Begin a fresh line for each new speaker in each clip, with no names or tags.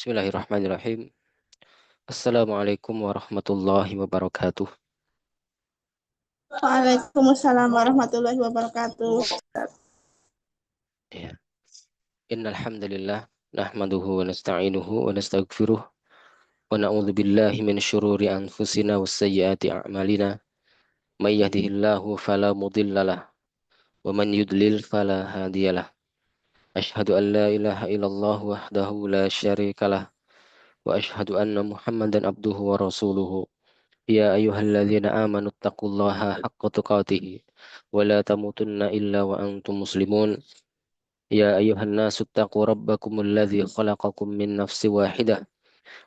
Bismillahirrahmanirrahim. Assalamualaikum warahmatullahi wabarakatuh.
Waalaikumsalam warahmatullahi wabarakatuh.
Ya. Innal hamdalillah nahmaduhu wa nasta'inuhu wa nastaghfiruh wa na'udzu billahi min syururi anfusina was sayyiati a'malina. May yahdihillahu fala mudhillalah wa man yudlil fala hadiyalah. Asyhadu an la ilaha illallah wahdahu la syarikalah wa asyhadu anna Muhammadan abduhu wa rasuluhu. Ya ayyuhalladzina amanu taqullaha haqqa tuqatih wa la tamutunna illa wa antum muslimun. يا أيها الناس اتقوا ربكم الذي خلقكم من نفس واحدة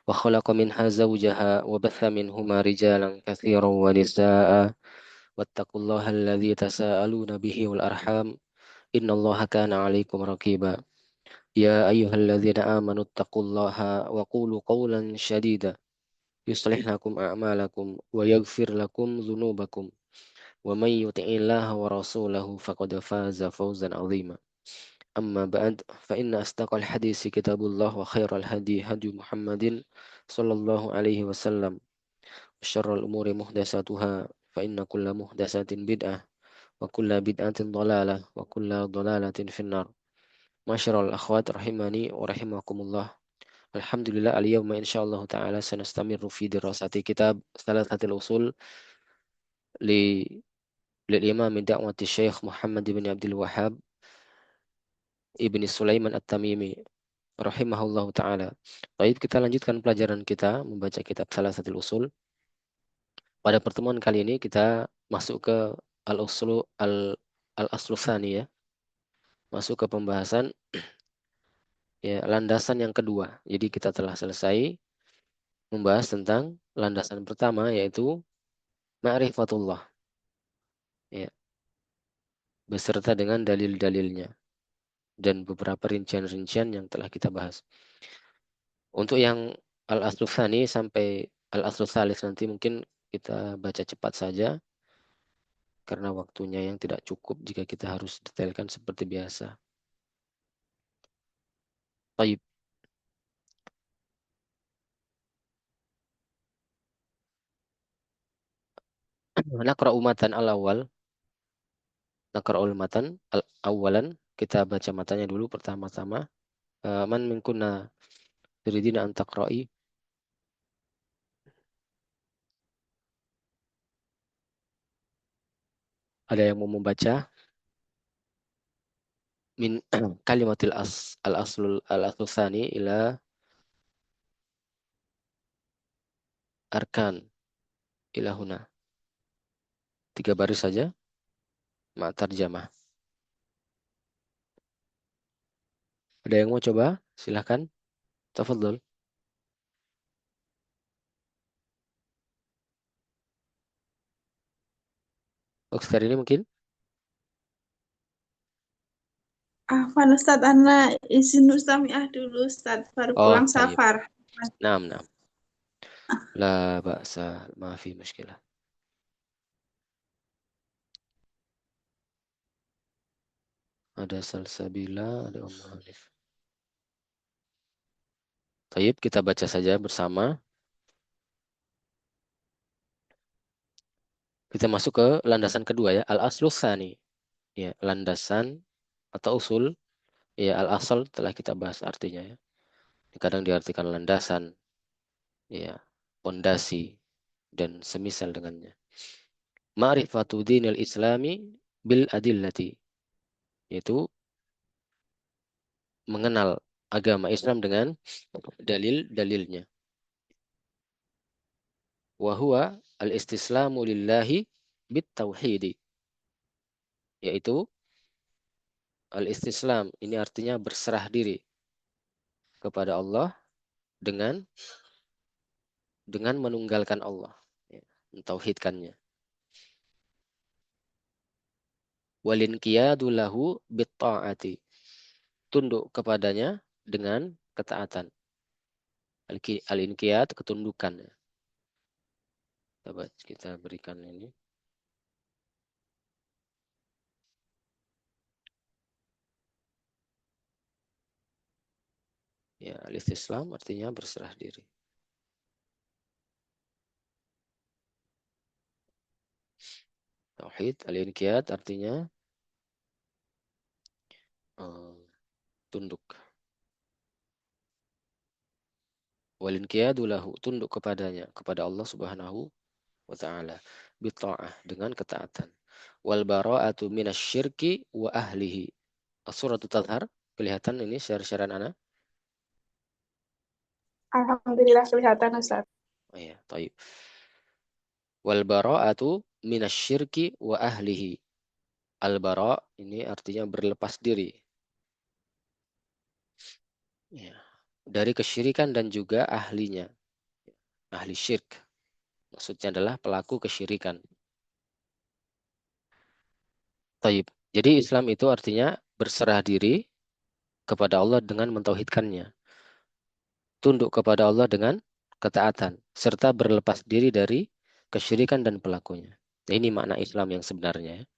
وخلق منها زوجها وبث منهما رجالا كثيرا ونساء واتقوا الله الذي تساءلون به والأرحام إن الله كان عليكم رقيبا يا أيها الذين آمنوا اتقوا الله وقولوا قولا شديدا يصلح لكم أعمالكم ويغفر لكم ذنوبكم ومن يطع الله ورسوله فقد فاز فوزا عظيما أما بعد فإن أصدق الحديث كتاب الله وخير الهدي هدي محمد صلى الله عليه وسلم وشر الأمور محدثاتها فإن كل محدثة بدعة وكل بدعة ضلالة وكل ضلالة في النار. معاشر الأخوات رحمني ورحمكم الله. الحمد لله اليوم إن شاء الله تعالى سنستمر في دراسة كتاب ثلاثة الأصول للإمام دعوة الشيخ محمد بن عبد الوهاب ابن سليمان التميمي rahimahullahu taala. Baik, kita lanjutkan pelajaran kita membaca kitab Salasatul Usul. Pada pertemuan kali ini kita masuk ke al-usulu al-aslu tsani ya. Masuk ke pembahasan ya landasan yang kedua. Jadi kita telah selesai membahas tentang landasan pertama yaitu ma'rifatullah ya, beserta dengan dalil-dalilnya dan beberapa rincian-rincian yang telah kita bahas. Untuk yang al-aslu tsani sampai al-aslu tsalis nanti mungkin kita baca cepat saja karena waktunya yang tidak cukup jika kita harus detailkan seperti biasa. Baik, naqra'u matan al-awwal, naqra'ul matan al-awwalan, kita baca matanya dulu pertama-tama. Man min kunna turidina an taqra'i? Ada yang mau membaca? Min kalimatil al-aslul tsani ila arkan ila huna. 3 baris saja, ma tarjamah. Ada yang mau coba? Silahkan. Tafadhol. Oxford ini mungkin?
Afwan Ustadz, Ana izin Ustamiah dulu Ustadz, baru
Oh,
pulang
tayyib.
safar.
Naam, naam. La ba'sa, ma fi mushkilah. Ada Salsabila, ada Ummu Hanif. Tayyib, kita baca saja bersama. Kita masuk ke landasan kedua ya, al-aslu tsani. Ya, landasan atau usul. Ya, al-asal telah kita bahas artinya ya. Kadang diartikan landasan, ya, pondasi dan semisal dengannya. Ma'rifatu dinil islami bil adillati, yaitu mengenal agama Islam dengan dalil-dalilnya. Wa huwa al-istislamu lillahi bit tauhidi, yaitu al-istislam ini artinya berserah diri kepada Allah dengan menunggalkan Allah, ya, mentauhidkannya. Walin qiyadu lahu bit ta'ati, tunduk kepadanya dengan ketaatan. Al-inqiyad ketundukan. Coba kita berikan ini. Ya, al-istislam artinya berserah diri. Tauhid, al-inqiyad artinya eh, tunduk. Wal-inqiyadu lahu, tunduk kepadanya, kepada Allah Subhanahu wa taala bita'ah, dengan ketaatan. Wal bara'atu minasyirki wa ahlihi. As-suratu Tadhar, kelihatan ini share-sharean ana.
Alhamdulillah kelihatan Ustaz.
Oh ya, taib. Wal bara'atu minasyirki wa ahlihi. Al bara' ini artinya berlepas diri. Ya. Dari kesyirikan dan juga ahlinya. Ahli syirk. Maksudnya adalah pelaku kesyirikan. Taib. Jadi Islam itu artinya berserah diri kepada Allah dengan mentauhidkannya. Tunduk kepada Allah dengan ketaatan. Serta berlepas diri dari kesyirikan dan pelakunya. Nah, ini makna Islam yang sebenarnya.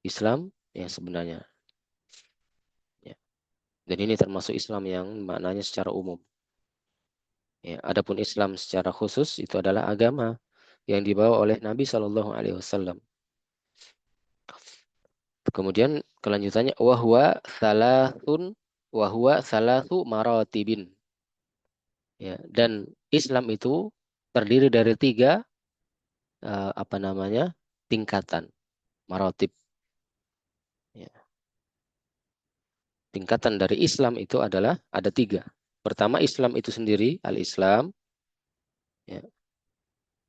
Islam yang sebenarnya. Ya. Dan ini termasuk Islam yang maknanya secara umum. Ya. Adapun Islam secara khusus itu adalah agama yang dibawa oleh Nabi Shallallahu Alaihi Wasallam. Kemudian kelanjutannya wahwa salasu maratibin. Ya, dan Islam itu terdiri dari tiga apa namanya tingkatan maratib. Ya, tingkatan dari Islam itu adalah ada tiga. Pertama Islam itu sendiri al-Islam. Ya,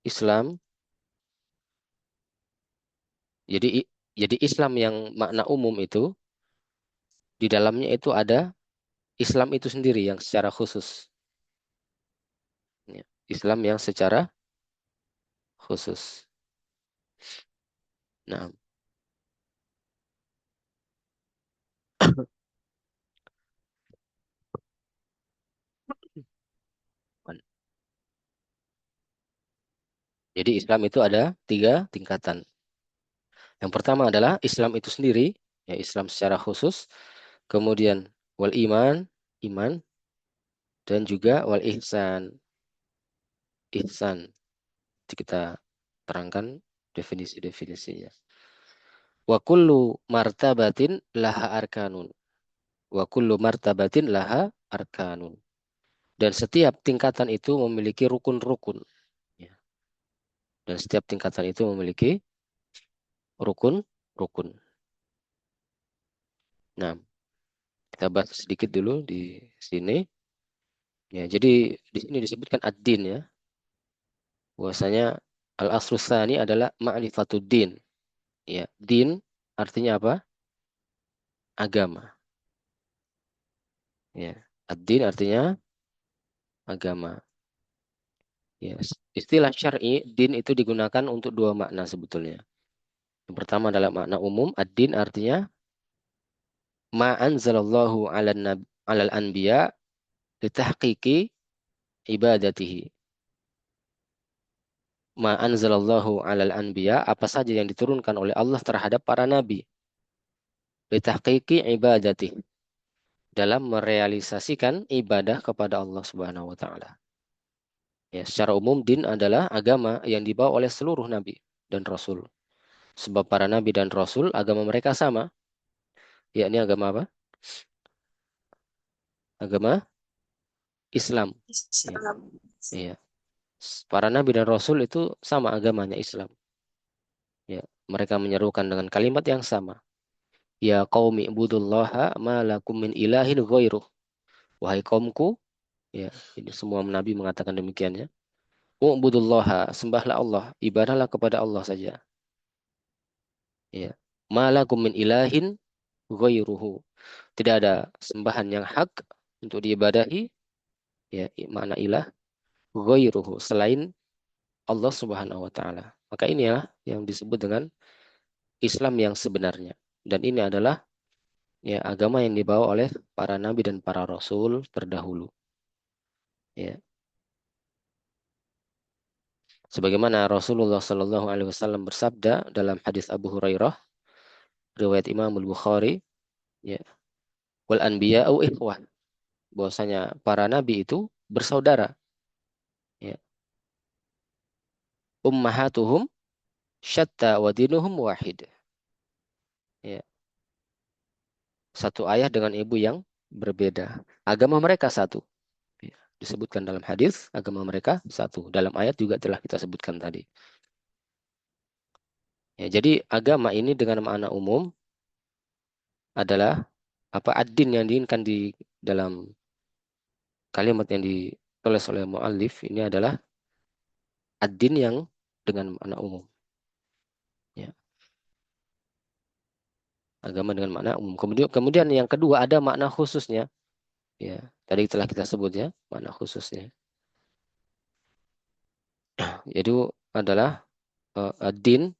Islam. Jadi jadi Islam yang makna umum itu di dalamnya itu ada Islam itu sendiri yang secara khusus. Ya, Islam yang secara khusus. Nah, jadi Islam itu ada tiga tingkatan. Yang pertama adalah Islam itu sendiri, ya Islam secara khusus. Kemudian wal iman, iman, dan juga wal ihsan, ihsan. Jadi kita terangkan definisi-definisinya. Wa kullu martabatin laha arkanun. Wa kullu martabatin laha arkanun. Dan setiap tingkatan itu memiliki rukun-rukun. Ya. Dan setiap tingkatan itu memiliki rukun-rukun. Nah, kita bahas sedikit dulu di sini. Ya, jadi di sini disebutkan ad-din ya. Bahwasanya al-aslu tsani adalah ma'rifatuddin. Ya, din artinya apa? Agama. Ya, ad-din artinya agama. Ya, istilah syar'i din itu digunakan untuk dua makna sebetulnya. Yang pertama adalah makna umum, ad-din artinya ma anzalallahu 'alal anbiya litahqiqi ibadatihi. Ma anzalallahu 'alal anbiya, apa saja yang diturunkan oleh Allah terhadap para nabi. Litahqiqi ibadatihi, dalam merealisasikan ibadah kepada Allah Subhanahu wa taala. Ya, secara umum din adalah agama yang dibawa oleh seluruh nabi dan rasul. Sebab para nabi dan rasul agama mereka sama, yakni agama apa? Agama Islam. Ya,
Islam.
iya. Para nabi dan rasul itu sama agamanya Islam. Ya, mereka menyerukan dengan kalimat yang sama. Ya qaumi ibudullaha ma lakum min ilahin ghairuh. Wahai kaumku, ya, ini semua nabi mengatakan demikian ya. Ubudullaha, sembahlah Allah, ibadahlah kepada Allah saja. Ya. Ma lakum min ilahin ghairuhu. Tidak ada sembahan yang hak untuk diibadahi, ya, makna ilah ghairuhu, selain Allah Subhanahu wa taala. Maka inilah yang disebut dengan Islam yang sebenarnya. Dan ini adalah ya agama yang dibawa oleh para nabi dan para rasul terdahulu. Ya. Sebagaimana Rasulullah Shallallahu alaihi wasallam bersabda dalam hadis Abu Hurairah riwayat Imam Al-Bukhari, ya, wal anbiya'u ikhwah. bahwasanya para nabi itu bersaudara. Ya. Ummahatuhum syatta wa dinuhum wahid. Ya. Satu ayah dengan ibu yang berbeda. Agama mereka satu. Ya. Disebutkan dalam hadis, agama mereka satu. Dalam ayat juga telah kita sebutkan tadi. Ya, jadi agama ini dengan makna umum adalah apa ad-din yang diinginkan di dalam kalimat yang ditulis oleh muallif ini adalah ad-din yang dengan makna umum. Ya. Agama dengan makna umum. Kemudian yang kedua ada makna khususnya. Ya, tadi telah kita sebut ya, makna khususnya. Yaitu adalah din,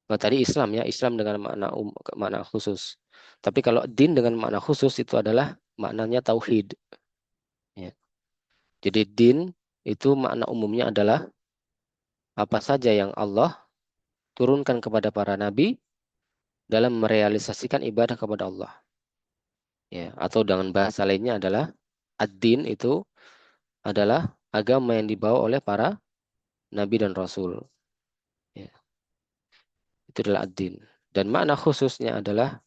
tadi Islam ya, Islam dengan makna khusus. Tapi kalau din dengan makna khusus itu adalah maknanya tauhid. Ya. Jadi din itu makna umumnya adalah apa saja yang Allah turunkan kepada para nabi dalam merealisasikan ibadah kepada Allah. Ya, atau dengan bahasa lainnya adalah ad-din itu adalah agama yang dibawa oleh para nabi dan rasul. Ya, itu adalah ad-din. Dan makna khususnya adalah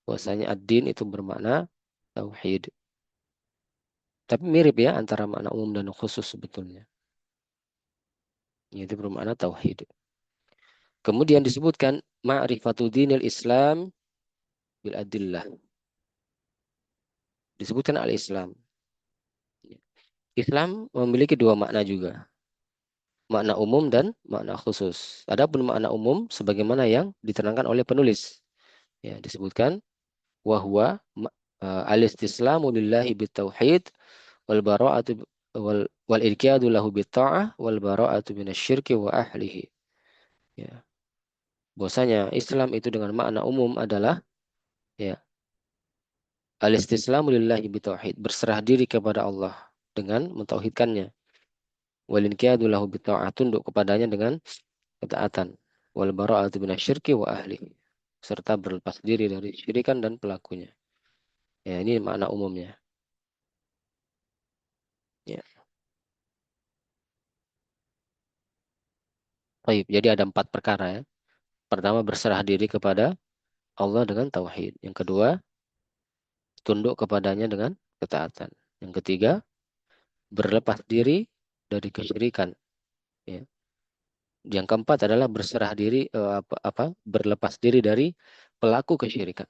bahwasanya ad-din itu bermakna tauhid. Tapi mirip ya antara makna umum dan khusus sebetulnya. Itu bermakna tauhid. Kemudian disebutkan ma'rifatu dinil Islam bil adillah. Disebutkan al-Islam. Islam memiliki dua makna juga. Makna umum dan makna khusus. Adapun makna umum sebagaimana yang diterangkan oleh penulis. Ya, disebutkan wahwa al-istislamu lillahi bitauhid wal bara'atu wal irkiyadu lahu bitta'ah wal bara'atu minasyirki wa ahlihi. Ya. Bahwasanya Islam itu dengan makna umum adalah ya al-istislamu lillahi bitauhid, berserah diri kepada Allah dengan mentauhidkannya. Wal inqiyadu lahu bitta'ah, tunduk kepadanya dengan ketaatan. Wal bara'atu minasyirki wa ahlihi, serta berlepas diri dari syirikan dan pelakunya. Ya, ini makna umumnya. Ya. Baik, jadi ada 4 perkara ya. Pertama, berserah diri kepada Allah dengan tauhid. Yang kedua, tunduk kepadanya dengan ketaatan. Yang ketiga, berlepas diri dari kesyirikan. Ya. Yang keempat adalah berserah diri berlepas diri dari pelaku kesyirikan.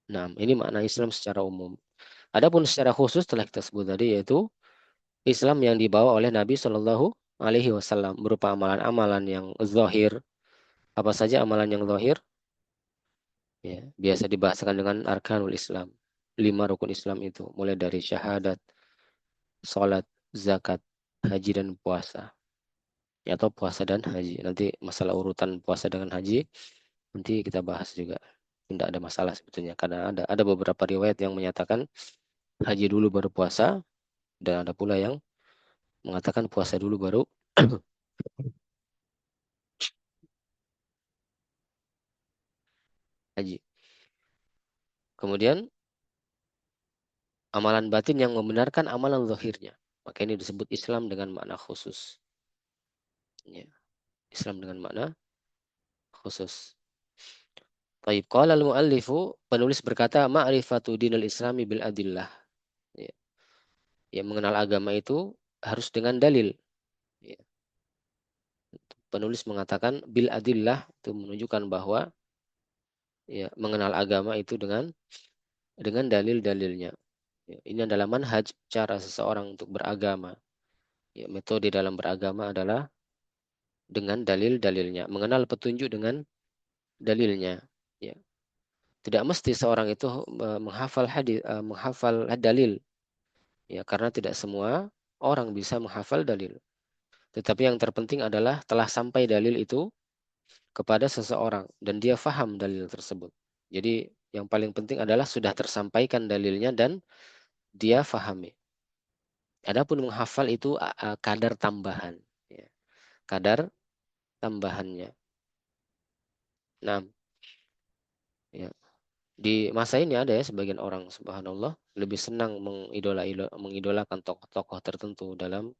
Nah, ini makna Islam secara umum. Adapun secara khusus telah kita sebut tadi yaitu Islam yang dibawa oleh Nabi Shallallahu Alaihi Wasallam berupa amalan-amalan yang zahir. Apa saja amalan yang zahir? Ya, biasa dibahasakan dengan arkanul Islam. 5 rukun Islam itu mulai dari syahadat, salat, zakat, haji dan puasa. Ya, atau puasa dan haji. Nanti masalah urutan puasa dengan haji nanti kita bahas juga. Tidak ada masalah sebetulnya karena ada beberapa riwayat yang menyatakan haji dulu baru puasa dan ada pula yang mengatakan puasa dulu baru haji. Kemudian amalan batin yang membenarkan amalan zahirnya. Maka ini disebut Islam dengan makna khusus. Ya, Islam dengan makna khusus. Taib qala al-muallifu, penulis berkata ma'rifatu dinil islami bil adillah. Ya, yang mengenal agama itu harus dengan dalil. Ya. Penulis mengatakan bil adillah itu menunjukkan bahwa ya mengenal agama itu dengan dalil-dalilnya. Ya, ini adalah manhaj cara seseorang untuk beragama. Ya, metode dalam beragama adalah dengan dalil-dalilnya, mengenal petunjuk dengan dalilnya. Ya. Tidak mesti seorang itu menghafal hadis, menghafal dalil. Ya, karena tidak semua orang bisa menghafal dalil. Tetapi yang terpenting adalah telah sampai dalil itu kepada seseorang dan dia faham dalil tersebut. Jadi yang paling penting adalah sudah tersampaikan dalilnya dan dia fahami. Adapun menghafal itu kadar tambahan, ya. Kadar tambahannya. Nah, ya. Di masa ini ada ya sebagian orang subhanallah lebih senang mengidolakan tokoh-tokoh tertentu dalam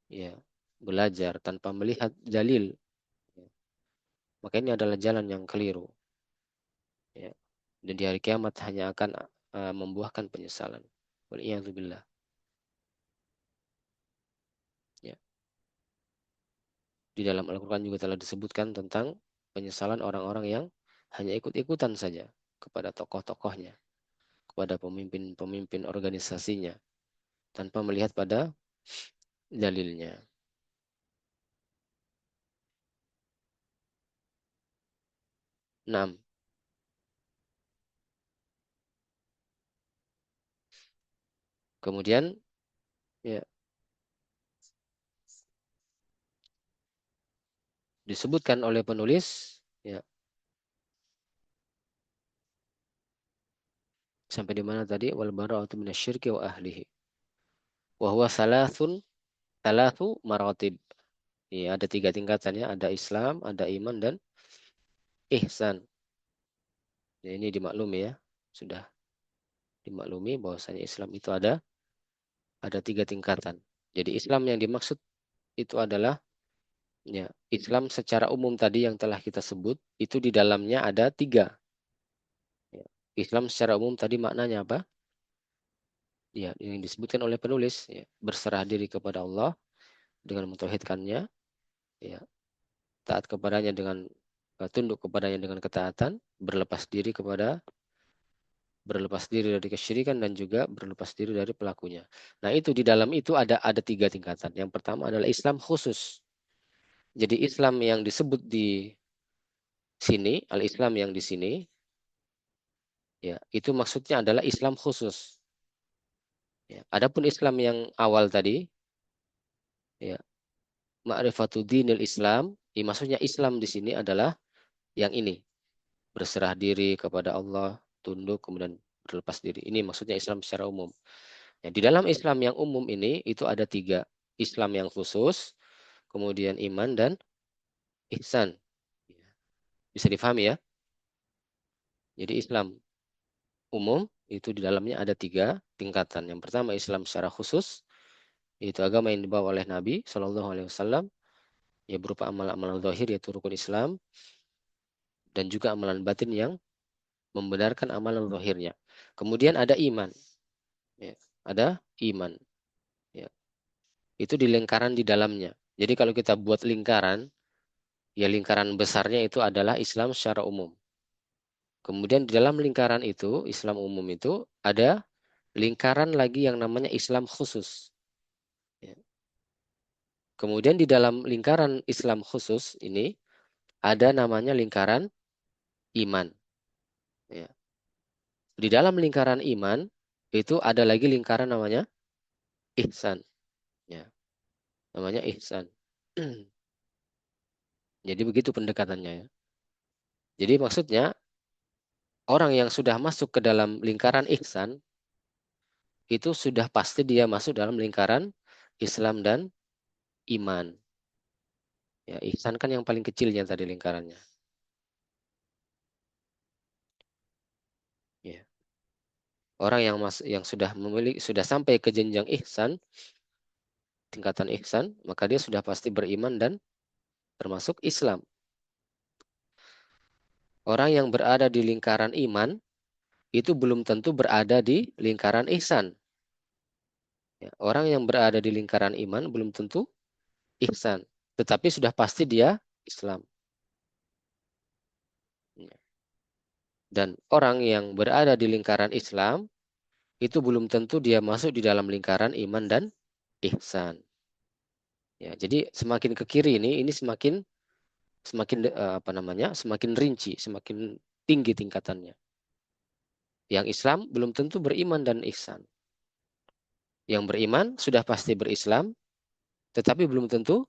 ya belajar tanpa melihat dalil. Ya. Maka ini adalah jalan yang keliru. Ya. Dan di hari kiamat hanya akan membuahkan penyesalan. Waliyadzubillah. Ya. Di dalam Al-Quran juga telah disebutkan tentang penyesalan orang-orang yang hanya ikut-ikutan saja kepada tokoh-tokohnya, kepada pemimpin-pemimpin organisasinya, tanpa melihat pada dalilnya. 6. Kemudian ya, disebutkan oleh penulis ya, sampai di mana tadi wal bara'atu minasyirki wa ahlihi. Wa huwa salathu maratib. Ya, ada tiga tingkatannya, ada Islam, ada iman dan ihsan. Ya, ini dimaklumi ya. Sudah dimaklumi bahwasanya Islam itu ada tiga tingkatan. Jadi Islam yang dimaksud itu adalah ya, Islam secara umum tadi yang telah kita sebut itu di dalamnya ada tiga. Ya. Islam secara umum tadi maknanya apa? Ya, yang disebutkan oleh penulis ya, berserah diri kepada Allah dengan mentauhidkannya, ya, taat kepadanya dengan tunduk kepadanya dengan ketaatan, berlepas diri dari kesyirikan dan juga berlepas diri dari pelakunya. Nah, itu di dalam itu ada tiga tingkatan. Yang pertama adalah Islam khusus. Jadi Islam yang disebut di sini, al-Islam yang di sini, ya, itu maksudnya adalah Islam khusus. Ya. Adapun Islam yang awal tadi, ya, ma'rifatu dinil Islam, ya, maksudnya Islam di sini adalah yang ini, berserah diri kepada Allah, tunduk, kemudian berlepas diri. Ini maksudnya Islam secara umum. Ya, di dalam Islam yang umum ini, itu ada tiga. Islam yang khusus, kemudian iman dan ihsan. Ya. Bisa difahami ya? Jadi Islam umum, itu di dalamnya ada tiga tingkatan. Yang pertama Islam secara khusus, yaitu agama yang dibawa oleh Nabi Shallallahu Alaihi Wasallam, ya berupa amalan-amalan zahir yaitu rukun Islam dan juga amalan batin yang membenarkan amalan zahirnya. Kemudian ada iman, ya. Ada iman, ya. Itu di lingkaran di dalamnya. Jadi kalau kita buat lingkaran, ya lingkaran besarnya itu adalah Islam secara umum. Kemudian di dalam lingkaran itu, Islam umum itu ada lingkaran lagi yang namanya Islam khusus. Ya. Kemudian di dalam lingkaran Islam khusus ini ada namanya lingkaran iman. Ya. Di dalam lingkaran iman itu ada lagi lingkaran namanya ihsan. Ya. Namanya ihsan. Jadi begitu pendekatannya ya. Jadi maksudnya orang yang sudah masuk ke dalam lingkaran ihsan itu sudah pasti dia masuk dalam lingkaran Islam dan iman. Ya, ihsan kan yang paling kecilnya tadi lingkarannya. Ya. Orang yang sudah sampai ke jenjang ihsan, tingkatan ihsan, maka dia sudah pasti beriman dan termasuk Islam. Orang yang berada di lingkaran iman itu belum tentu berada di lingkaran ihsan. Ya, orang yang berada di lingkaran iman belum tentu ihsan, tetapi sudah pasti dia Islam. Ya. Dan orang yang berada di lingkaran Islam itu belum tentu dia masuk di dalam lingkaran iman dan ihsan. Ya, jadi semakin ke kiri ini semakin semakin apa namanya? Semakin rinci, semakin tinggi tingkatannya. Yang Islam belum tentu beriman dan ihsan. Yang beriman sudah pasti berislam, tetapi belum tentu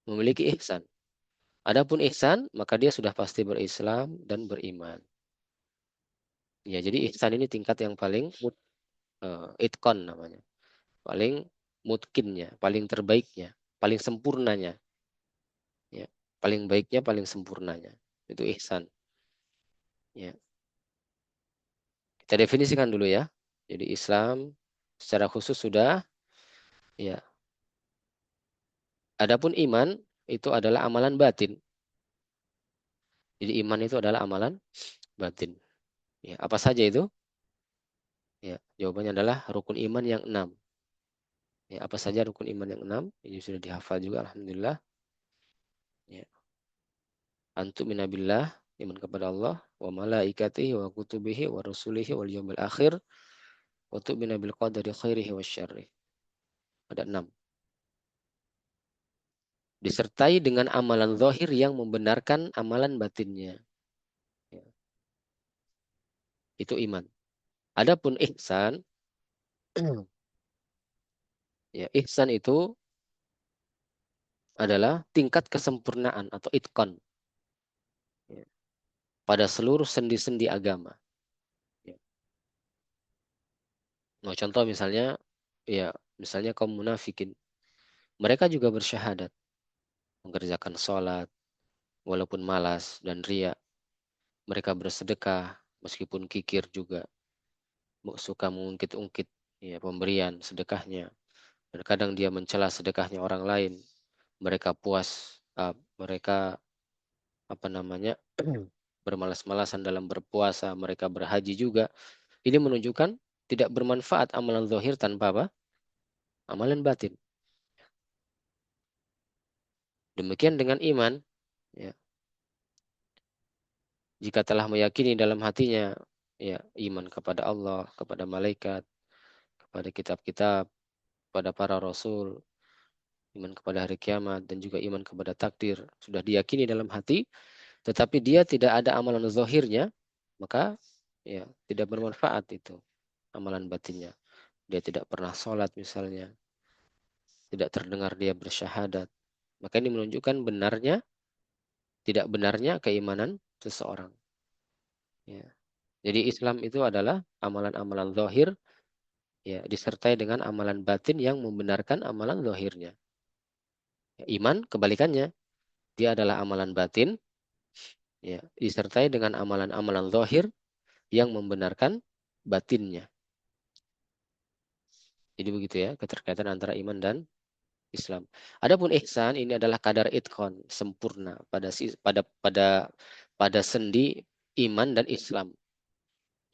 memiliki ihsan. Adapun ihsan, maka dia sudah pasti berislam dan beriman. Ya, jadi ihsan ini tingkat yang paling itkon namanya. Paling mutkinnya, paling terbaiknya, paling sempurnanya. Ya, paling baiknya, paling sempurnanya. Itu ihsan. Ya. Kita definisikan dulu ya. Jadi Islam secara khusus sudah, ya. Adapun iman itu adalah amalan batin. Jadi iman itu adalah amalan batin. Ya, apa saja itu? Ya, jawabannya adalah rukun iman yang 6. Ya, apa saja rukun iman yang 6? Ini sudah dihafal juga, alhamdulillah. Ya, antu minabillah, iman kepada Allah, wa malaikatihi wa kutubihi wa rusulihi wal yaumil akhir, wa tu'minu bil qadari khairihi wa syarrih. Ada 6. Disertai dengan amalan zahir yang membenarkan amalan batinnya. Ya, itu iman. Adapun ihsan, ya ihsan itu adalah tingkat kesempurnaan atau itqan, ya, pada seluruh sendi-sendi agama. Ya. Nah, contoh misalnya, ya misalnya kaum munafikin, mereka juga bersyahadat, mengerjakan sholat, walaupun malas dan riya. Mereka bersedekah, meskipun kikir juga, suka mengungkit-ungkit ya, pemberian sedekahnya. Dan kadang dia mencela sedekahnya orang lain. Mereka puas, mereka apa namanya bermalas-malasan dalam berpuasa, mereka berhaji juga. Ini menunjukkan tidak bermanfaat amalan zahir tanpa apa? Amalan batin. Demikian dengan iman, ya. Jika telah meyakini dalam hatinya, ya iman kepada Allah, kepada malaikat, kepada kitab-kitab, kepada para rasul, iman kepada hari kiamat, dan juga iman kepada takdir, sudah diyakini dalam hati, tetapi dia tidak ada amalan zahirnya, maka ya tidak bermanfaat itu amalan batinnya. Dia tidak pernah sholat misalnya, tidak terdengar dia bersyahadat. Maka ini menunjukkan benarnya, tidak benarnya keimanan seseorang. Ya. Jadi Islam itu adalah amalan-amalan zahir, ya, disertai dengan amalan batin yang membenarkan amalan zahirnya. Ya, iman kebalikannya, dia adalah amalan batin, ya, disertai dengan amalan-amalan zahir yang membenarkan batinnya. Jadi begitu ya keterkaitan antara iman dan Islam. Adapun ihsan ini adalah kadar itqan, sempurna pada sendi iman dan Islam.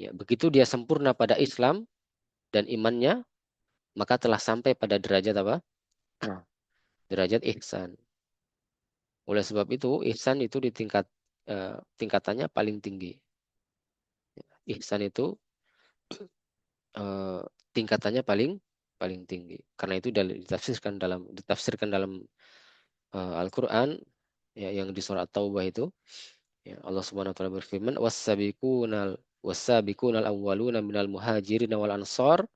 Ya, begitu dia sempurna pada Islam dan imannya, maka telah sampai pada derajat apa? Derajat ihsan. Oleh sebab itu, ihsan itu di tingkatannya paling tinggi. Ihsan itu eh, tingkatannya paling paling tinggi. Karena itu ditafsirkan dalam Al-Qur'an, ya, yang di surat Taubah itu, ya, Allah Subhanahu wa taala berfirman, "Was-sabiqunal awwaluna minal muhajirin wal ansor."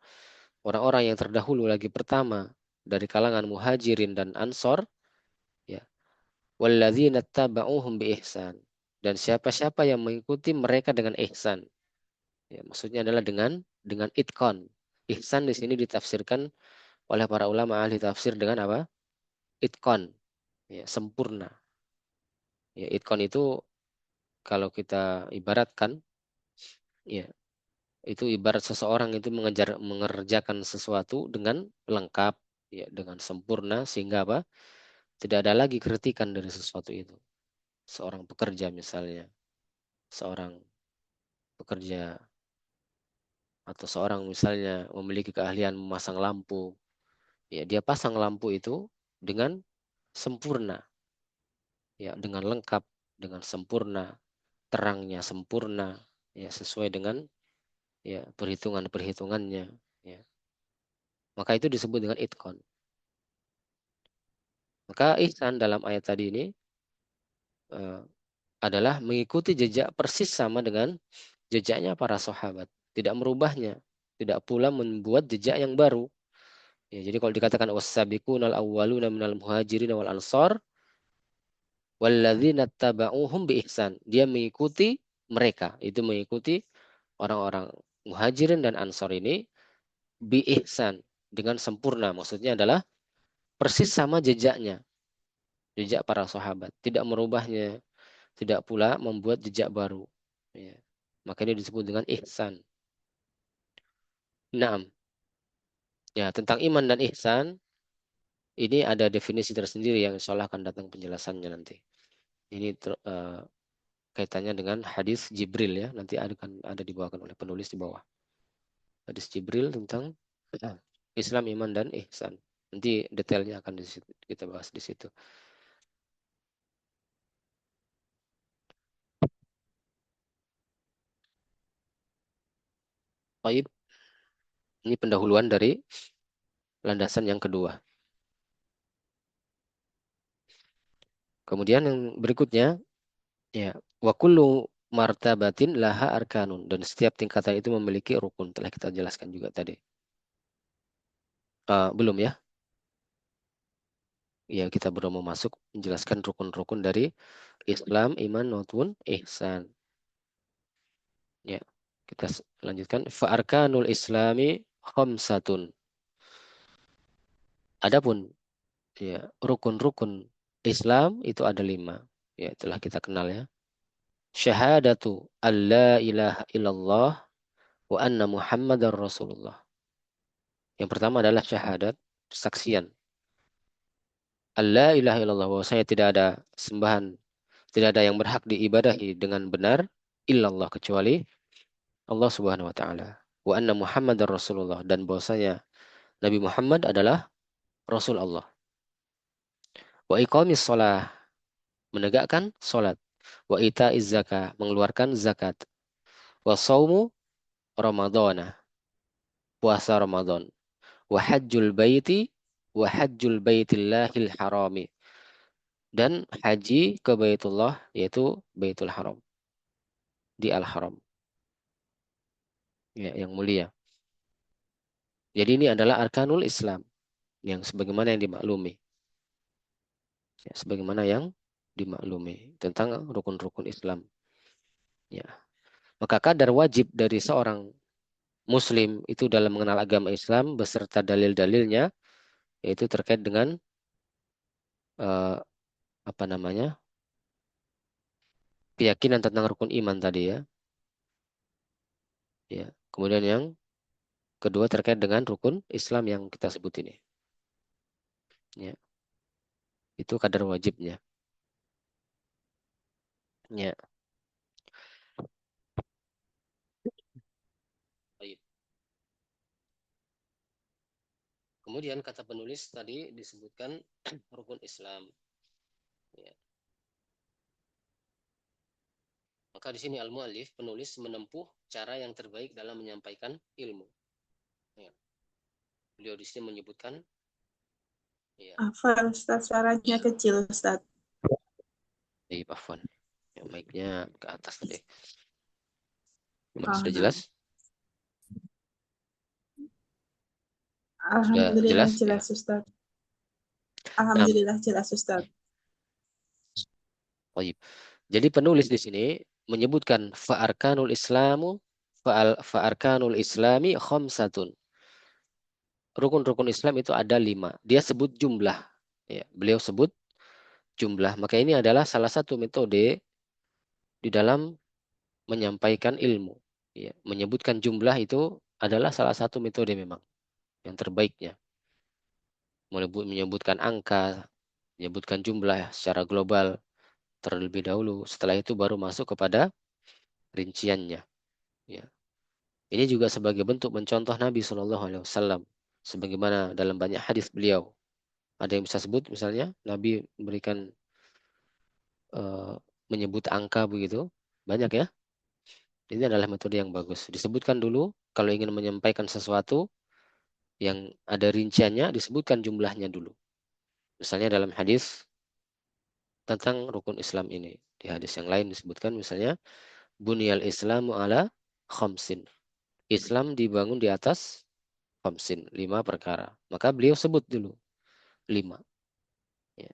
Orang-orang yang terdahulu lagi pertama dari kalangan muhajirin dan ansor, ya, walladzina tabauhum bi ihsan. Dan siapa-siapa yang mengikuti mereka dengan ihsan. Ya, maksudnya adalah dengan itqan. Ihsan di sini ditafsirkan oleh para ulama ahli tafsir dengan apa? Itqan, ya, sempurna. Ya, itqan itu kalau kita ibaratkan, ya, itu ibarat seseorang itu mengerjakan sesuatu dengan lengkap, ya, dengan sempurna sehingga apa? Tidak ada lagi kritikan dari sesuatu itu. Seorang pekerja misalnya, seorang pekerja atau seorang misalnya memiliki keahlian memasang lampu, ya dia pasang lampu itu dengan sempurna, ya dengan lengkap, dengan sempurna, terangnya sempurna, ya sesuai dengan ya perhitungan-perhitungannya, ya. Maka itu disebut dengan itqan. Maka ihsan dalam ayat tadi ini eh, adalah mengikuti jejak persis sama dengan jejaknya para sahabat, tidak merubahnya, tidak pula membuat jejak yang baru. Ya, jadi kalau dikatakan was-sabiqunal awwaluna minal muhajirin wal ansar walladzina tabauhum bi ihsan, dia mengikuti mereka, itu mengikuti orang-orang muhajirin dan ansar ini bi ihsan, dengan sempurna. Maksudnya adalah persis sama jejaknya, jejak para sahabat, tidak merubahnya, tidak pula membuat jejak baru. Ya. Makanya disebut dengan ihsan. Naam. Ya, tentang iman dan ihsan, ini ada definisi tersendiri yang insya Allah akan datang penjelasannya nanti. Ini kaitannya dengan hadis Jibril ya, nanti ada dibawakan oleh penulis di bawah. Hadis Jibril tentang Islam, iman dan ihsan. Nanti detailnya akan kita bahas di situ. Baik, ini pendahuluan dari landasan yang kedua. Kemudian yang berikutnya, ya, wa kullu martabatin laha arkanun, dan setiap tingkatan itu memiliki rukun. Telah kita jelaskan juga tadi. Belum ya? Ya, kita baru mau masuk menjelaskan rukun-rukun dari Islam, iman, maupun ihsan. Ya, kita lanjutkan. Fa arkanul islami khamsatun. Adapun ya rukun-rukun Islam itu ada 5. Ya, telah kita kenal ya. Syahadatu alla ilaha illallah wa anna Muhammadar Rasulullah. Yang pertama adalah syahadat, saksian. Alla ilaha illallah, bahwa saya tidak ada sembahan, tidak ada yang berhak diibadahi dengan benar illallah, kecuali Allah Subhanahu wa taala. Wa anna Muhammadar Rasulullah, dan bahwasanya Nabi Muhammad adalah Rasul Allah. Wa iqamis shalah, menegakkan salat. Wa itaiz zakah, mengeluarkan zakat. Wa saumu ramadhana, puasa Ramadan. Wa hajjul baiti wa hajjul baitillahil harami, dan haji ke Baitullah, yaitu Baitul Haram, di Al-Haram, ya, yang mulia. Jadi ini adalah arkanul Islam yang sebagaimana yang dimaklumi, ya, sebagaimana yang dimaklumi tentang rukun-rukun Islam. Ya, maka kadar wajib dari seorang Muslim itu dalam mengenal agama Islam beserta dalil-dalilnya, yaitu terkait dengan eh, apa namanya, keyakinan tentang rukun iman tadi ya. Ya, kemudian yang kedua terkait dengan rukun Islam yang kita sebut ini. Ya, itu kadar wajibnya. Ya. Baik. Kemudian kata penulis tadi disebutkan rukun Islam. Ya. Maka di sini al-muallif penulis menempuh cara yang terbaik dalam menyampaikan ilmu. Ya. Beliau di sini menyebutkan, ya,
Afan, Ustaz, suaranya kecil, Ustaz.
di Afwan. Ya, mic-nya ke atas tadi. Gimana,
Oh,
sudah
nah.
jelas? Sudah
Alhamdulillah
jelas? Ya.
jelas, Ustaz.
Nah,
Alhamdulillah jelas, Ustaz.
baik. Jadi penulis di sini menyebutkan fa'arkanul islami khamsatun. Rukun-rukun Islam itu ada 5. Dia sebut jumlah. Ya, beliau sebut jumlah. Maka ini adalah salah satu metode di dalam menyampaikan ilmu. Ya, menyebutkan jumlah itu adalah salah satu metode memang yang terbaiknya. Menyebutkan angka, menyebutkan jumlah secara global terlebih dahulu. Setelah itu baru masuk kepada rinciannya. Ya. Ini juga sebagai bentuk mencontoh Nabi Shallallahu Alaihi Wasallam. Sebagaimana dalam banyak hadis beliau. Ada yang bisa sebut misalnya Nabi memberikan eh, menyebut angka begitu. Banyak ya. Ini adalah metode yang bagus. Disebutkan dulu kalau ingin menyampaikan sesuatu yang ada rinciannya, disebutkan jumlahnya dulu. Misalnya dalam hadis tentang rukun Islam ini. Di hadis yang lain disebutkan misalnya Bunyal Islamu ala khamsin. Islam dibangun di atas khamsin, 5 perkara. Maka beliau sebut dulu 5. Ya.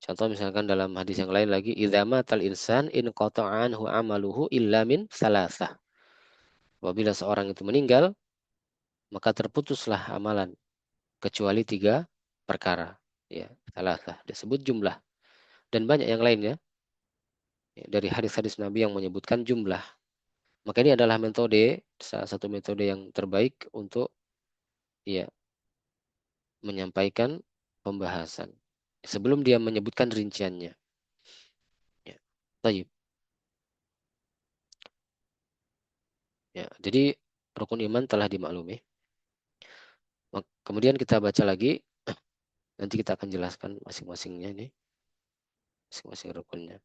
Contoh misalkan dalam hadis yang lain lagi, idza matal insan in qata'anhu amaluhu illa min salasah. Apabila seorang itu meninggal, maka terputuslah amalan kecuali 3 perkara. Ya, salasah. Disebut jumlah dan banyak yang lainnya, ya, dari hadis-hadis Nabi yang menyebutkan jumlah. Maka ini adalah salah satu metode yang terbaik untuk ya menyampaikan pembahasan sebelum dia menyebutkan rinciannya. Ya. Baik. Ya. Jadi rukun iman telah dimaklumi. Kemudian kita baca lagi, nanti kita akan jelaskan masing-masingnya ini, masing-masing rukunnya.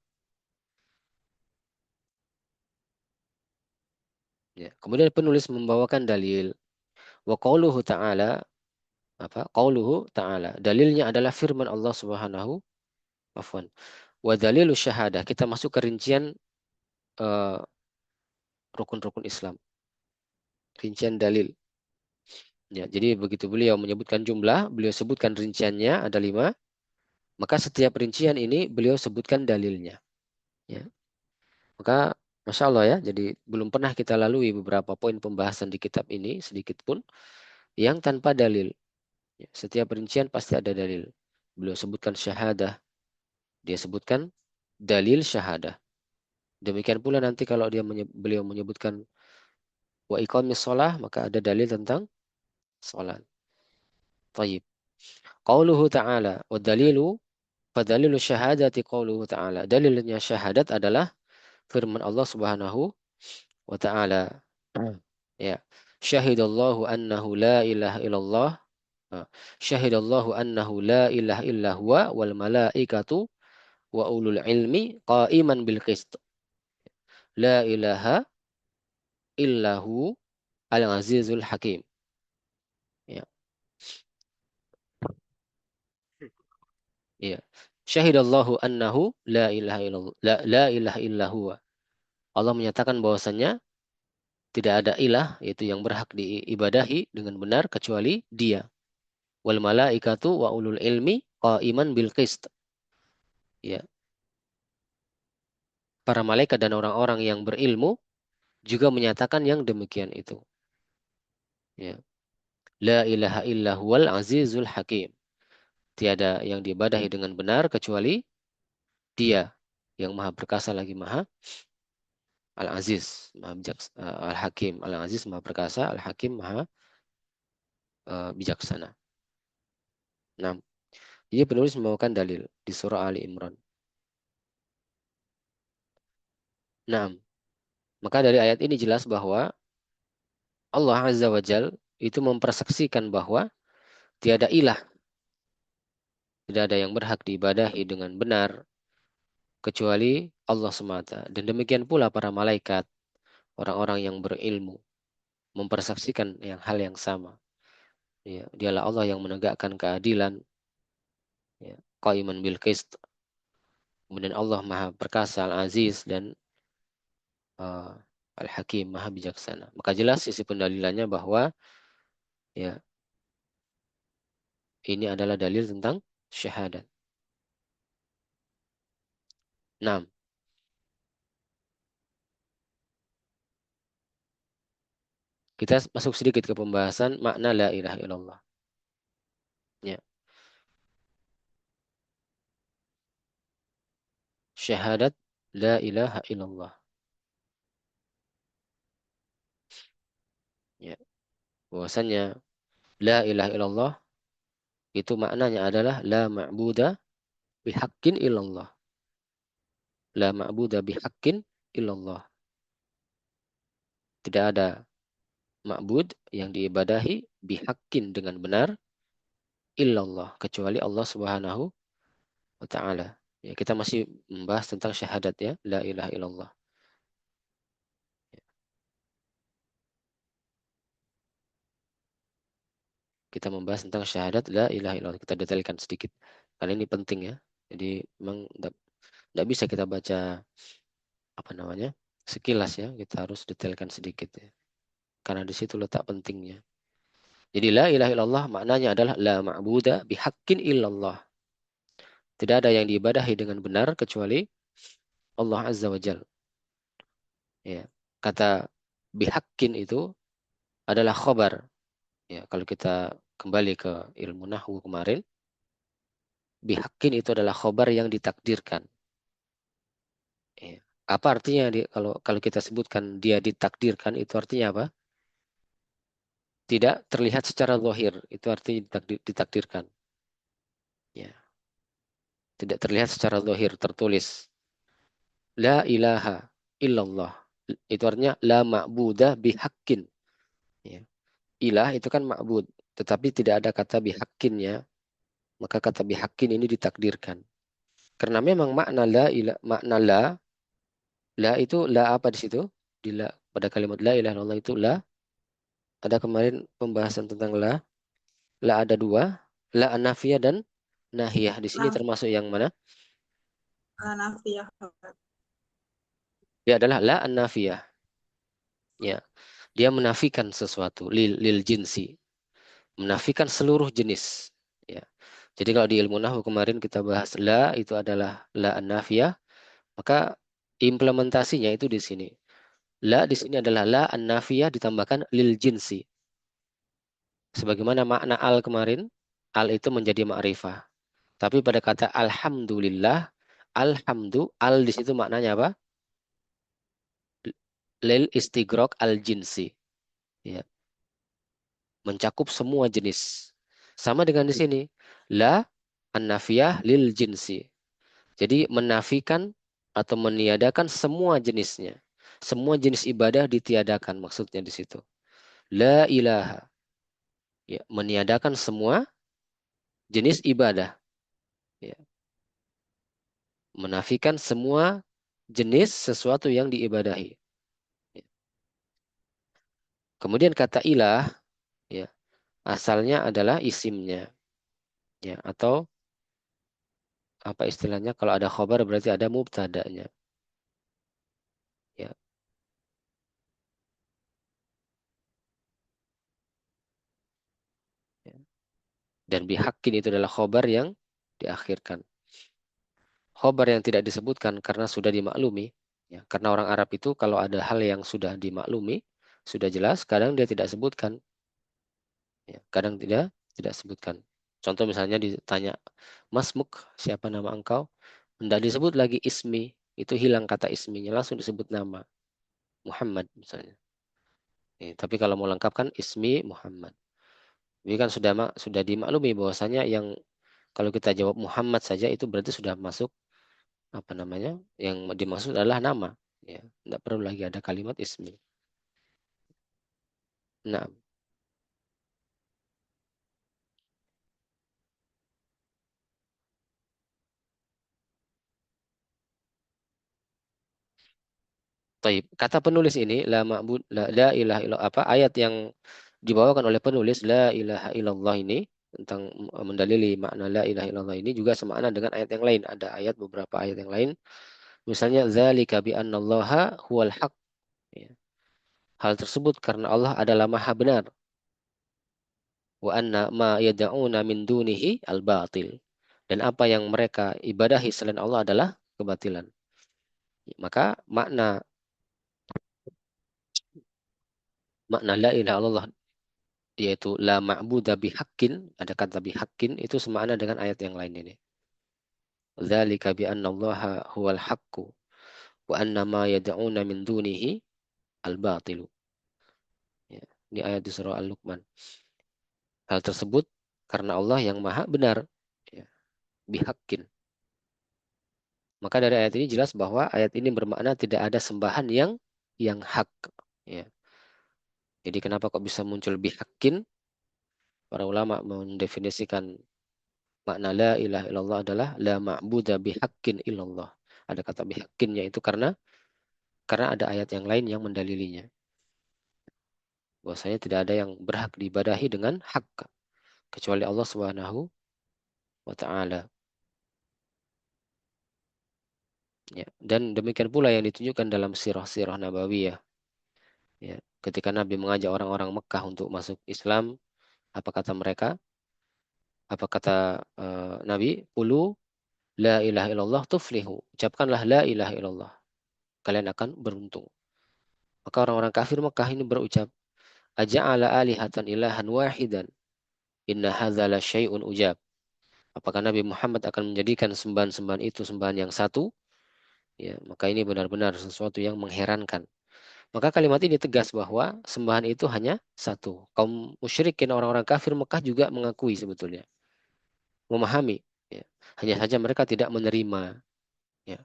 Ya. Kemudian penulis membawakan dalil. Wa qauluhu ta'ala, apa? Qauluhu ta'ala. Dalilnya adalah firman Allah Subhanahu, afwan. Wa dalilu syahadah. Kita masuk ke rincian eh, rukun-rukun Islam. Rincian dalil. Ya, jadi begitu beliau menyebutkan jumlah, beliau sebutkan rinciannya ada 5. Maka setiap rincian ini beliau sebutkan dalilnya. Ya. Maka Masya Allah ya, jadi belum pernah kita lalui beberapa poin pembahasan di kitab ini sedikit pun yang tanpa dalil. Ya, setiap rincian pasti ada dalil. Beliau sebutkan syahadah, dia sebutkan dalil syahadah. Demikian pula nanti kalau beliau menyebutkan wa iqamis shalah, maka ada dalil tentang salat. Taib. Qauluhu ta'ala wa dalilu fadalilu syahadati qauluhu ta'ala. Dalilnya syahadat adalah firman Allah Subhanahu wa ta'ala. Ya. Syahidallahu annahu la ilaha illallah. Syahidallahu annahu la ilaha illa huwa wal malaikatu wa ulul ilmi qa'iman bil qist. La ilaha illahu al-azizul hakim. Ya. Ya. Syahidallahu annahu la ilaha illallah la ilaha illa huwa. Allah menyatakan bahwasannya tidak ada ilah yaitu yang berhak diibadahi dengan benar kecuali Dia. Wal malaikatu wa ulul ilmi qaiman bil qist. Ya. Para malaikat dan orang-orang yang berilmu juga menyatakan yang demikian itu. Ya. La ilaha illa huwal azizul hakim. Tiada yang diibadahi dengan benar kecuali Dia yang maha perkasa lagi maha Al-Aziz, maha Al-Hakim. Al-Aziz maha perkasa, Al-Hakim maha bijaksana. Nah, jadi penulis membawakan dalil di surah Ali Imran. Nah, maka dari ayat ini jelas bahwa Allah Azza wa Jal itu mempersaksikan bahwa tiada ilah, tidak ada yang berhak diibadahi dengan benar kecuali Allah semata. Dan demikian pula para malaikat, orang-orang yang berilmu, mempersaksikan hal yang sama. Ya, dialah Allah yang menegakkan keadilan, ya, qaiman bil qist. Kemudian Allah Maha Perkasa, Al-Aziz dan uh, Al-Hakim, Maha Bijaksana. Maka jelas sisi pendalilannya bahwa ya ini adalah dalil tentang syahadat. Nah, kita masuk sedikit ke pembahasan makna la ilaha illallah. Ya, syahadat la ilaha illallah. Ya, bahwasannya la ilaha illallah itu maknanya adalah la ma'buda bihaqqin illallah. La ma'buda bihaqqin illallah. Tidak ada ma'bud yang diibadahi bihaqqin dengan benar illallah kecuali Allah Subhanahu wa taala. Ya, kita masih membahas tentang syahadat ya, la ilaha illallah. Kita membahas tentang syahadat la ilaha illallah. Kita detailkan sedikit. Karena ini penting ya. Jadi memang tidak bisa kita baca apa namanya? Sekilas ya, kita harus detailkan sedikit ya. Karena di situ letak pentingnya. Jadi la ilaha illallah maknanya adalah la ma'buda bihaqqin illallah. Tidak ada yang diibadahi dengan benar kecuali Allah Azza wa Jal. Ya. Kata bihaqqin itu adalah khobar. Ya, kalau kita kembali ke ilmu nahwu kemarin, bihaqqin itu adalah khobar yang ditakdirkan. Ya. Apa artinya kalau kalau kita sebutkan dia ditakdirkan itu artinya apa? Tidak terlihat secara zahir, itu artinya ditakdirkan. Ya, tidak terlihat secara zahir tertulis. La ilaha illallah. Itu artinya la ma'budah bihaqqin. Ya. Ilah itu kan ma'bud, tetapi tidak ada kata bihaqqinnya, maka kata bihaqqin ini ditakdirkan. Karena memang makna la ilah, makna la itu la apa di situ? Di la, pada kalimat la ilaha illallah itu la, ada kemarin pembahasan tentang la ada dua, la anafiyah dan nahiyah. Di sini
Naf
termasuk yang mana?
Nafiyah.
Dia adalah la anafiyah. Ya, dia menafikan sesuatu lil jinsi, menafikan seluruh jenis. Ya. Jadi kalau di ilmu nahwu kemarin kita bahas la itu adalah la an-nafiyah, maka implementasinya itu di sini. La di sini adalah la an-nafiyah ditambahkan lil jinsi. Sebagaimana makna al kemarin, al itu menjadi ma'rifah. Tapi pada kata alhamdulillah, al di situ maknanya apa? Lil istigrok al jinsi. Ya, mencakup semua jenis. Sama dengan di sini, la an-nafiyah lil jinsi. Jadi menafikan atau meniadakan semua jenisnya. Semua jenis ibadah ditiadakan maksudnya di situ. La ilaha. Ya, meniadakan semua jenis ibadah. Ya, menafikan semua jenis sesuatu yang diibadahi. Ya. Kemudian kata ilah, ya, asalnya adalah isimnya. Ya, atau apa istilahnya? Kalau ada khobar berarti ada mubtada'nya. Ya, ya. Dan bihakin itu adalah khobar yang diakhirkan. Khobar yang tidak disebutkan karena sudah dimaklumi. Ya, karena orang Arab itu kalau ada hal yang sudah dimaklumi, sudah jelas, kadang dia tidak sebutkan. Ya, kadang tidak sebutkan. Contoh misalnya ditanya, Mas Muk, siapa nama engkau? Tidak disebut lagi ismi, itu hilang kata isminya, langsung disebut nama. Muhammad misalnya. Tapi kalau mau lengkapkan ismi Muhammad. Ini kan sudah dimaklumi bahwasanya yang kalau kita jawab Muhammad saja itu berarti sudah masuk apa namanya? Yang dimaksud adalah nama. Ya, tidak perlu lagi ada kalimat ismi. Nah, taib. Kata penulis ini la ma'bud la ilaha illallah apa ayat yang dibawakan oleh penulis la ilaha illallah ini tentang mendalili makna la ilaha illallah ini juga semakna dengan ayat yang lain. Ada ayat beberapa ayat yang lain. Misalnya zalika bi annallaha huwal haq. Ya. Hal tersebut karena Allah adalah maha benar. Wa anna ma yad'una min dunihi al-batil. Dan apa yang mereka ibadahi selain Allah adalah kebatilan. Maka makna la ilaha illallah yaitu la ma'budu bihaqqin, ada kata bihaqqin itu semakna dengan ayat yang lain ini. Dzalika bi annallaha huwal haqqu wa anna ma yad'una min dunihi al-batilu. Ya, ini ayat di surah Al-Luqman. Hal tersebut karena Allah yang maha benar. Ya, bihaqqin. Maka dari ayat ini jelas bahwa ayat ini bermakna tidak ada sembahan yang hak. Ya. Jadi kenapa kok bisa muncul bihaqqin? Para ulama mendefinisikan makna la ilaha illallah adalah la ma'budu bihaqqin illallah. Ada kata bihaqqinnya itu karena ada ayat yang lain yang mendalilinya. Bahwasanya tidak ada yang berhak diibadahi dengan hak kecuali Allah Subhanahu wa taala. Ya. Dan demikian pula yang ditunjukkan dalam sirah-sirah nabawiyah. Ya. Ketika Nabi mengajak orang-orang Mekah untuk masuk Islam, apa kata mereka? Apa kata Nabi? Qulu la ilaha illallah tuflihu. Ucapkanlah la ilaha illallah. Kalian akan beruntung. Maka orang-orang kafir Mekah ini berucap, aja'ala alihatan ilahan wahidan. Inna hadza la syai'un ujab. Apakah Nabi Muhammad akan menjadikan sembahan-sembahan itu sembahan yang satu? Ya, maka ini benar-benar sesuatu yang mengherankan. Maka kalimat ini tegas bahwa sembahan itu hanya satu. Kaum musyrikin orang-orang kafir Mekah juga mengakui sebetulnya, memahami. Ya. Hanya saja mereka tidak menerima. Ya.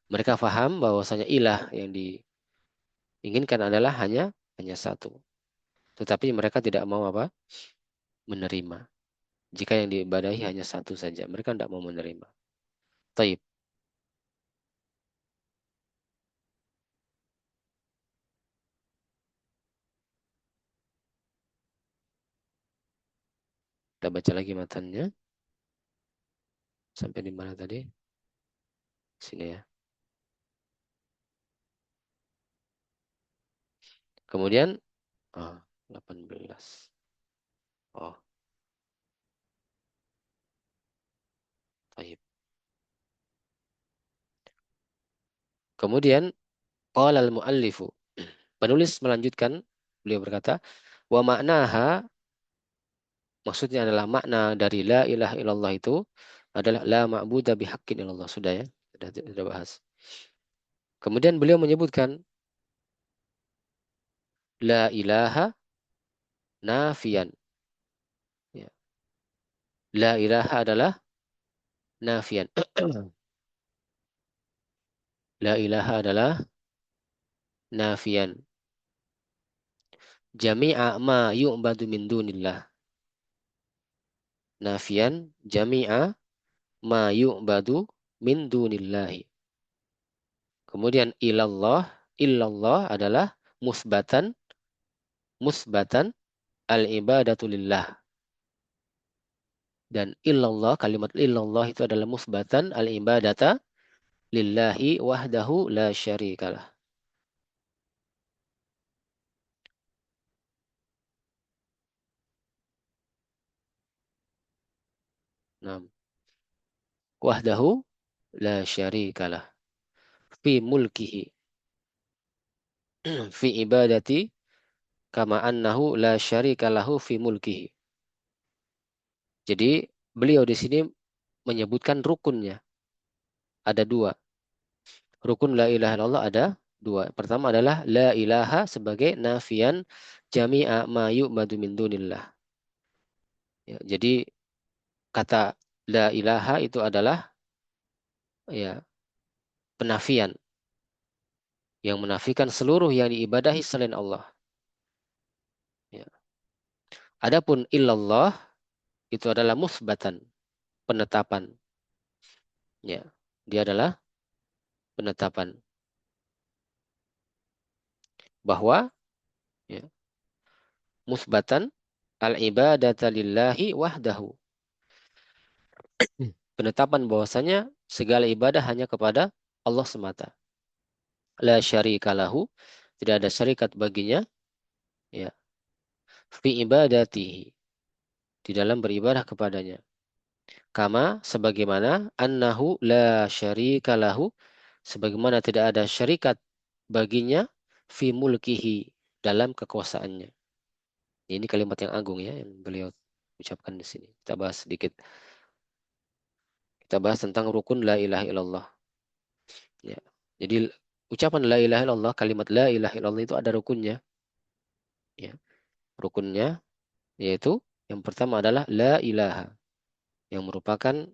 Mereka faham bahwasanya ilah yang diinginkan adalah hanya satu. Tetapi mereka tidak mau apa? Menerima. Jika yang diibadahi hanya satu saja, mereka tidak mau menerima. Taib. Kita baca lagi matanya. Sampai di mana tadi? Sini ya. Kemudian, oh, 18. Oh, taib. Kemudian, qala al-muallifu. Penulis melanjutkan, beliau berkata, wa maknaha, maksudnya adalah makna dari la ilaha illallah itu adalah la ma'budah bihaqqin illallah. Sudah ya, sudah bahas. Kemudian beliau menyebutkan la ilaha nafian. Ya. La ilaha adalah nafian. La ilaha adalah nafian. Jami'a ma yu'badu min dunillah. Nafian jami'a ma yu'badu min dunillahi. Kemudian illallah adalah musbatan al-ibadatu lillah. Dan illallah, kalimat illallah itu adalah musbatan al-ibadata lillahi wahdahu la syarikalah. Nah, wahdahu la syarikalah. Fi mulkihi. Fi ibadati kama annahu la syarikalahu fi mulkihi. Jadi beliau di sini menyebutkan rukunnya. Ada dua. Rukun la ilaha illallah ada dua. Pertama adalah la ilaha sebagai nafian jami'a ma yu'badu min dunillah. Ya, jadi kata la ilaha itu adalah ya penafian yang menafikan seluruh yang diibadahi selain Allah. Ya. Adapun illallah itu adalah musbatan, penetapan. Ya, dia adalah penetapan bahwa ya, musbatan al-ibadata lillahi wahdahu. Penetapan bahwasanya segala ibadah hanya kepada Allah semata. La syarika lahu, tidak ada syarikat baginya, ya, fi ibadatihi, di dalam beribadah kepadanya. Kama sebagaimana annahu la syarika lahu, sebagaimana tidak ada syarikat baginya fi mulkihi, dalam kekuasaannya. Ini kalimat yang agung ya yang beliau ucapkan di sini. Kita bahas sedikit. Kita bahas tentang rukun la ilaha illallah. Ya. Jadi ucapan la ilaha illallah, kalimat la ilaha illallah itu ada rukunnya. Ya. Rukunnya yaitu yang pertama adalah la ilaha, yang merupakan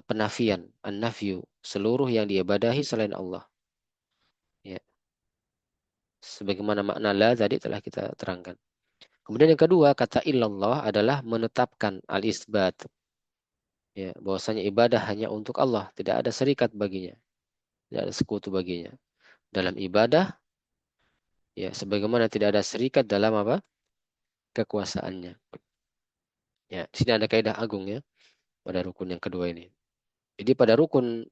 penafian, an-nafyu, seluruh yang diibadahi selain Allah. Ya. Sebagaimana makna la tadi telah kita terangkan. Kemudian yang kedua, kata illallah adalah menetapkan al-isbat. Ya, bahwasanya ibadah hanya untuk Allah, tidak ada serikat baginya, tidak ada sekutu baginya. Dalam ibadah, ya sebagaimana tidak ada serikat dalam apa? Kekuasaannya. Ya, di sini ada kaidah agung ya pada rukun yang kedua ini. Jadi pada rukun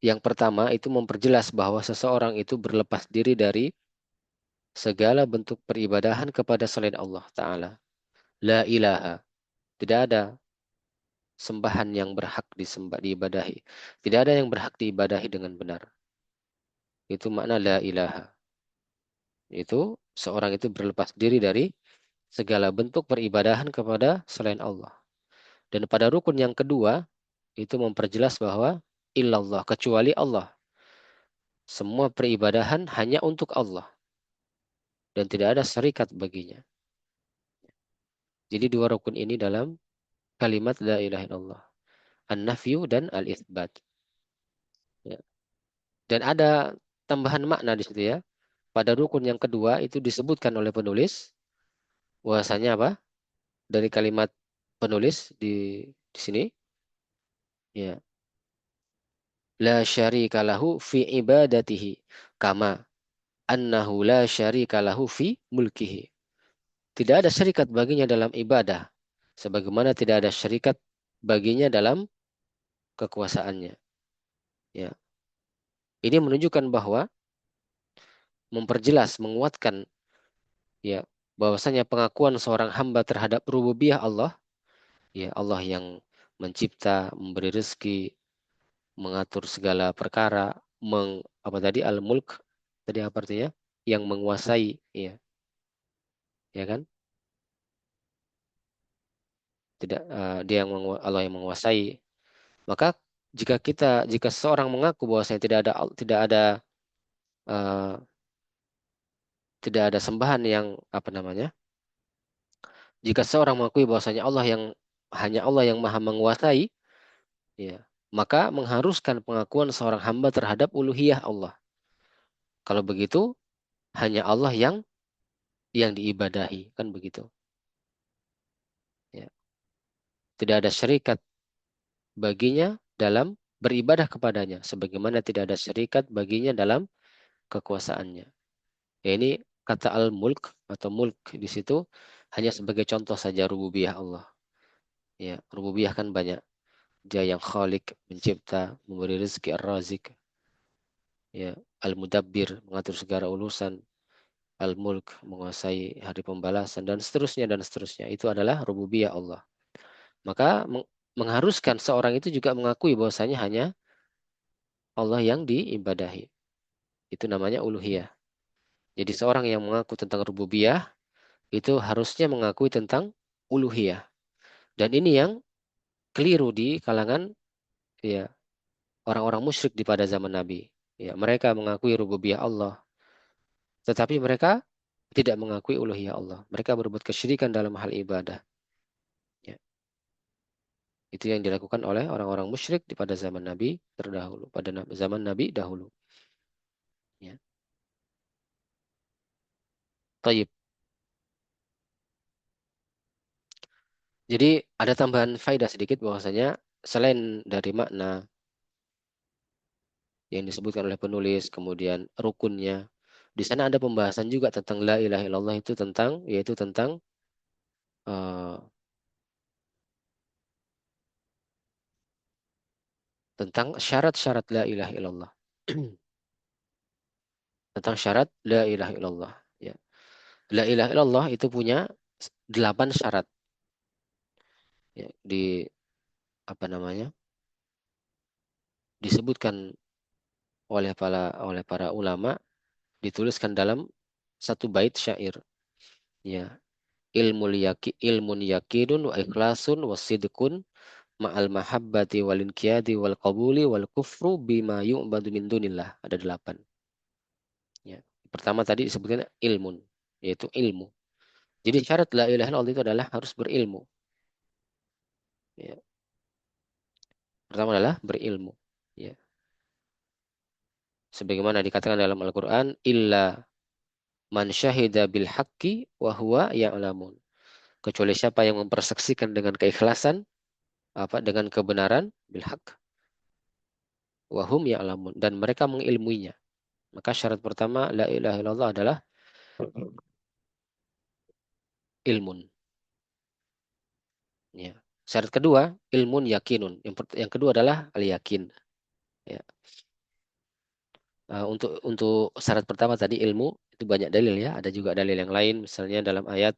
yang pertama itu memperjelas bahwa seseorang itu berlepas diri dari segala bentuk peribadahan kepada selain Allah Ta'ala. La ilaha. Tidak ada sembahan yang berhak disembah, diibadahi. Tidak ada yang berhak diibadahi dengan benar. Itu makna la ilaha. Itu seorang itu berlepas diri dari segala bentuk peribadahan kepada selain Allah. Dan pada rukun yang kedua itu memperjelas bahwa illallah, kecuali Allah. Semua peribadahan hanya untuk Allah dan tidak ada syarikat baginya. Jadi dua rukun ini dalam kalimat la ilaha illallah. An-nafyu dan al-itsbat. Ya. Dan ada tambahan makna di situ ya. Pada rukun yang kedua itu disebutkan oleh penulis bahwasanya apa? Dari kalimat penulis di sini ya, la syarika lahu fi ibadatihi kama annahu la syarika lahu fi mulkihi. Tidak ada syarikat baginya dalam ibadah sebagaimana tidak ada syarikat baginya dalam kekuasaannya. Ya. Ini menunjukkan bahwa memperjelas, menguatkan ya bahwasanya pengakuan seorang hamba terhadap rububiyah Allah, ya Allah yang mencipta, memberi rezeki, mengatur segala perkara, apa tadi al-mulk tadi apa artinya? Yang menguasai, ya, ya kan? Tidak dia yang Allah yang menguasai. Maka jika seorang mengaku bahwasanya uh, tidak ada sembahan yang apa namanya? Jika seorang mengakui bahwasanya hanya Allah yang maha menguasai, ya, maka mengharuskan pengakuan seorang hamba terhadap uluhiyah Allah. Kalau begitu, hanya Allah yang diibadahi, kan begitu. Ya. Tidak ada syarikat baginya dalam beribadah kepadanya, sebagaimana tidak ada syarikat baginya dalam kekuasaannya. Ya, ini kata al-mulk atau mulk di situ hanya sebagai contoh saja rububiyah Allah. Ya, rububiyah kan banyak. Dia yang khalik, mencipta, memberi rezeki, ar-razik, ya, al-mudabbir, mengatur segala urusan, al-mulk, menguasai hari pembalasan, dan seterusnya, dan seterusnya. Itu adalah rububiyah Allah. Maka mengharuskan seorang itu juga mengakui bahwasanya hanya Allah yang diibadahi. Itu namanya uluhiyah. Jadi seorang yang mengaku tentang rububiyah, itu harusnya mengakui tentang uluhiyah. Dan ini yang keliru di kalangan ya orang-orang musyrik di pada zaman Nabi. Ya, mereka mengakui rububiyah Allah, tetapi mereka tidak mengakui uluhiyah Allah. Mereka berbuat kesyirikan dalam hal ibadah. Ya, itu yang dilakukan oleh orang-orang musyrik di pada zaman Nabi terdahulu, pada zaman Nabi dahulu. Ya. Taib. Jadi ada tambahan faedah sedikit bahwasanya selain dari makna yang disebutkan oleh penulis, kemudian rukunnya, di sana ada pembahasan juga tentang la ilaha illallah itu yaitu uh, tentang syarat-syarat la ilaha illallah. Tentang syarat la ilaha illallah. Ya. La ilaha illallah itu punya 8 syarat. Ya, apa namanya? Disebutkan oleh para ulama, dituliskan dalam satu bait syair. Ya, ilmun yakinun wa ikhlasun wa sidqun ma'al mahabbati wal inqiyadi wal qabuli wal kufru bima yu'badu min dunillah. Ada 8. Ya. Pertama tadi disebutkan ilmun, yaitu ilmu. Jadi syarat la ilaha illallah itu adalah harus berilmu. Ya. Pertama adalah berilmu. Ya. Sebagaimana dikatakan dalam Al-Quran, illa man syahida bil haqqi wa huwa ya'lamun. Kecuali siapa yang mempersaksikan dengan keikhlasan, dengan kebenaran, bil haqq, wa hum ya'lamun. Dan mereka mengilmuinya. Maka syarat pertama la ilaha illallah adalah ilmun. Ya. Syarat kedua, ilmun yakinun. Yang kedua adalah al-yakin. Ya. Untuk syarat pertama tadi ilmu itu banyak dalil ya. Ada juga dalil yang lain, misalnya dalam ayat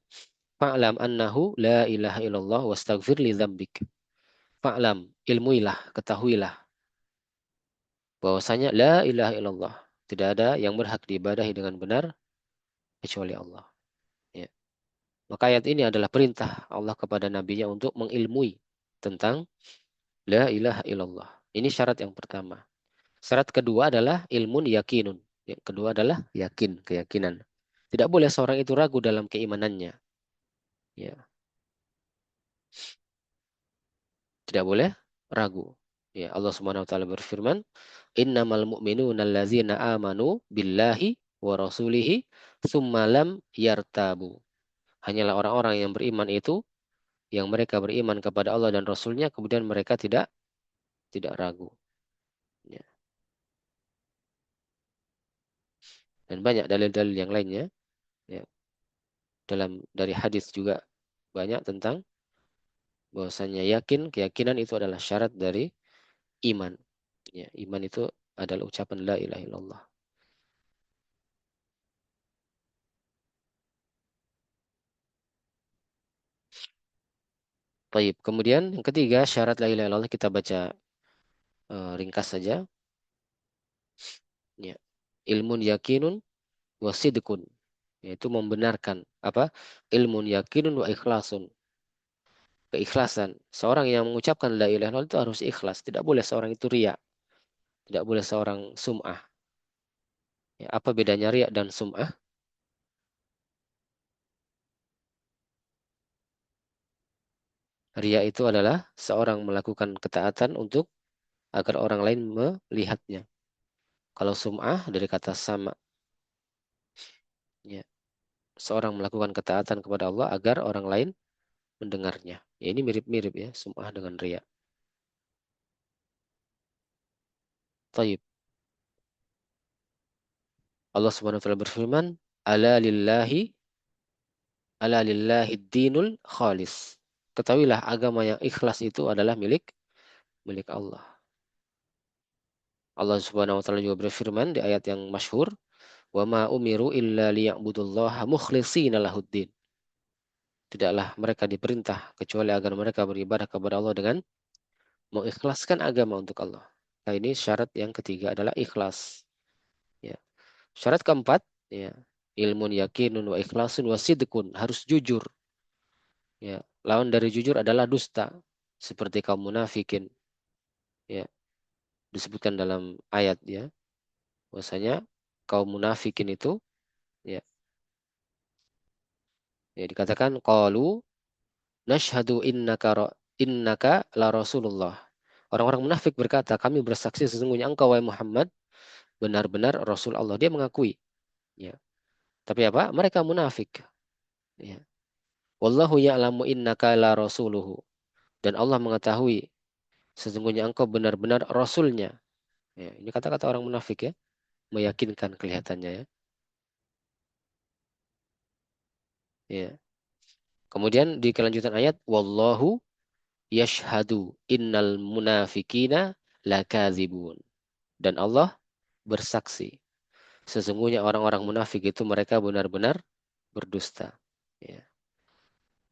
fa'lam annahu la ilaha illallah wastaghfir li dzambik. Fa'lam, ilmuilah, ketahuilah bahwasanya la ilaha illallah, tidak ada yang berhak diibadahi dengan benar kecuali Allah. Ya. Maka ayat ini adalah perintah Allah kepada nabinya untuk mengilmui tentang la ilaha illallah. Ini syarat yang pertama. Syarat kedua adalah ilmun yakinun. Yang kedua adalah yakin, keyakinan. Tidak boleh seorang itu ragu dalam keimanannya. Ya, tidak boleh ragu. Ya, Allah Subhanahu wa taala berfirman, "Innamal mu'minuna allazina amanu billahi wa rasulihi tsumma lam yartabu." Hanyalah orang-orang yang beriman itu yang mereka beriman kepada Allah dan Rasulnya kemudian mereka tidak ragu. Ya. Dan banyak dalil-dalil yang lainnya. Ya. Dari hadis juga banyak tentang bahwasanya keyakinan itu adalah syarat dari iman. Ya, iman itu adalah ucapan la ilaha illallah. Baik, kemudian yang ketiga syarat la ilaha illallah kita baca ringkas saja. Ya. Ilmun yakinun wasidkun, yaitu membenarkan apa? Ilmun yakinun wa ikhlasun. Keikhlasan. Seorang yang mengucapkan la ilaha illallah itu harus ikhlas. Tidak boleh seorang itu riya. Tidak boleh seorang sum'ah. Ya, apa bedanya riya dan sum'ah? Riya itu adalah seorang melakukan ketaatan untuk agar orang lain melihatnya. Kalau sum'ah dari kata sama. Ya, seorang melakukan ketaatan kepada Allah agar orang lain mendengarnya. Ya, ini mirip-mirip ya, sum'ah dengan riya. Taib. Allah Subhanahu wa taala berfirman, "Ala lillahi ala lillahi dinul khalis." Ketahuilah agama yang ikhlas itu adalah milik milik Allah. Allah Subhanahu wa taala juga berfirman di ayat yang masyhur, "Wa ma umiru illa liya'budullaha mukhlishina lahuddin." Tidaklah mereka diperintah kecuali agar mereka beribadah kepada Allah dengan mengikhlaskan agama untuk Allah. Nah, ini syarat yang ketiga adalah ikhlas. Ya. Syarat keempat, ya, ilmun yakinun wa ikhlasun wa sidqun, harus jujur. Ya. Lawan dari jujur adalah dusta, seperti kaum munafikin. Ya. Disebutkan dalam ayat ya, bahwasanya kaum munafikin itu ya, ya dikatakan qalu nashhadu innaka la rasulullah. Orang-orang munafik berkata, kami bersaksi sesungguhnya engkau wahai Muhammad benar-benar Rasul Allah. Dia mengakui. Ya. Tapi apa? Mereka munafik. Ya. Wallahu ya'lamu innaka la rasuluhu. Dan Allah mengetahui sesungguhnya engkau benar-benar Rasulnya. Ya. Ini kata-kata orang munafik ya. Meyakinkan kelihatannya ya. Ya. Kemudian di kelanjutan ayat, Wallahu yashhadu innal munafikina lakadzibun. Dan Allah bersaksi. Sesungguhnya orang-orang munafik itu mereka benar-benar berdusta. Ya.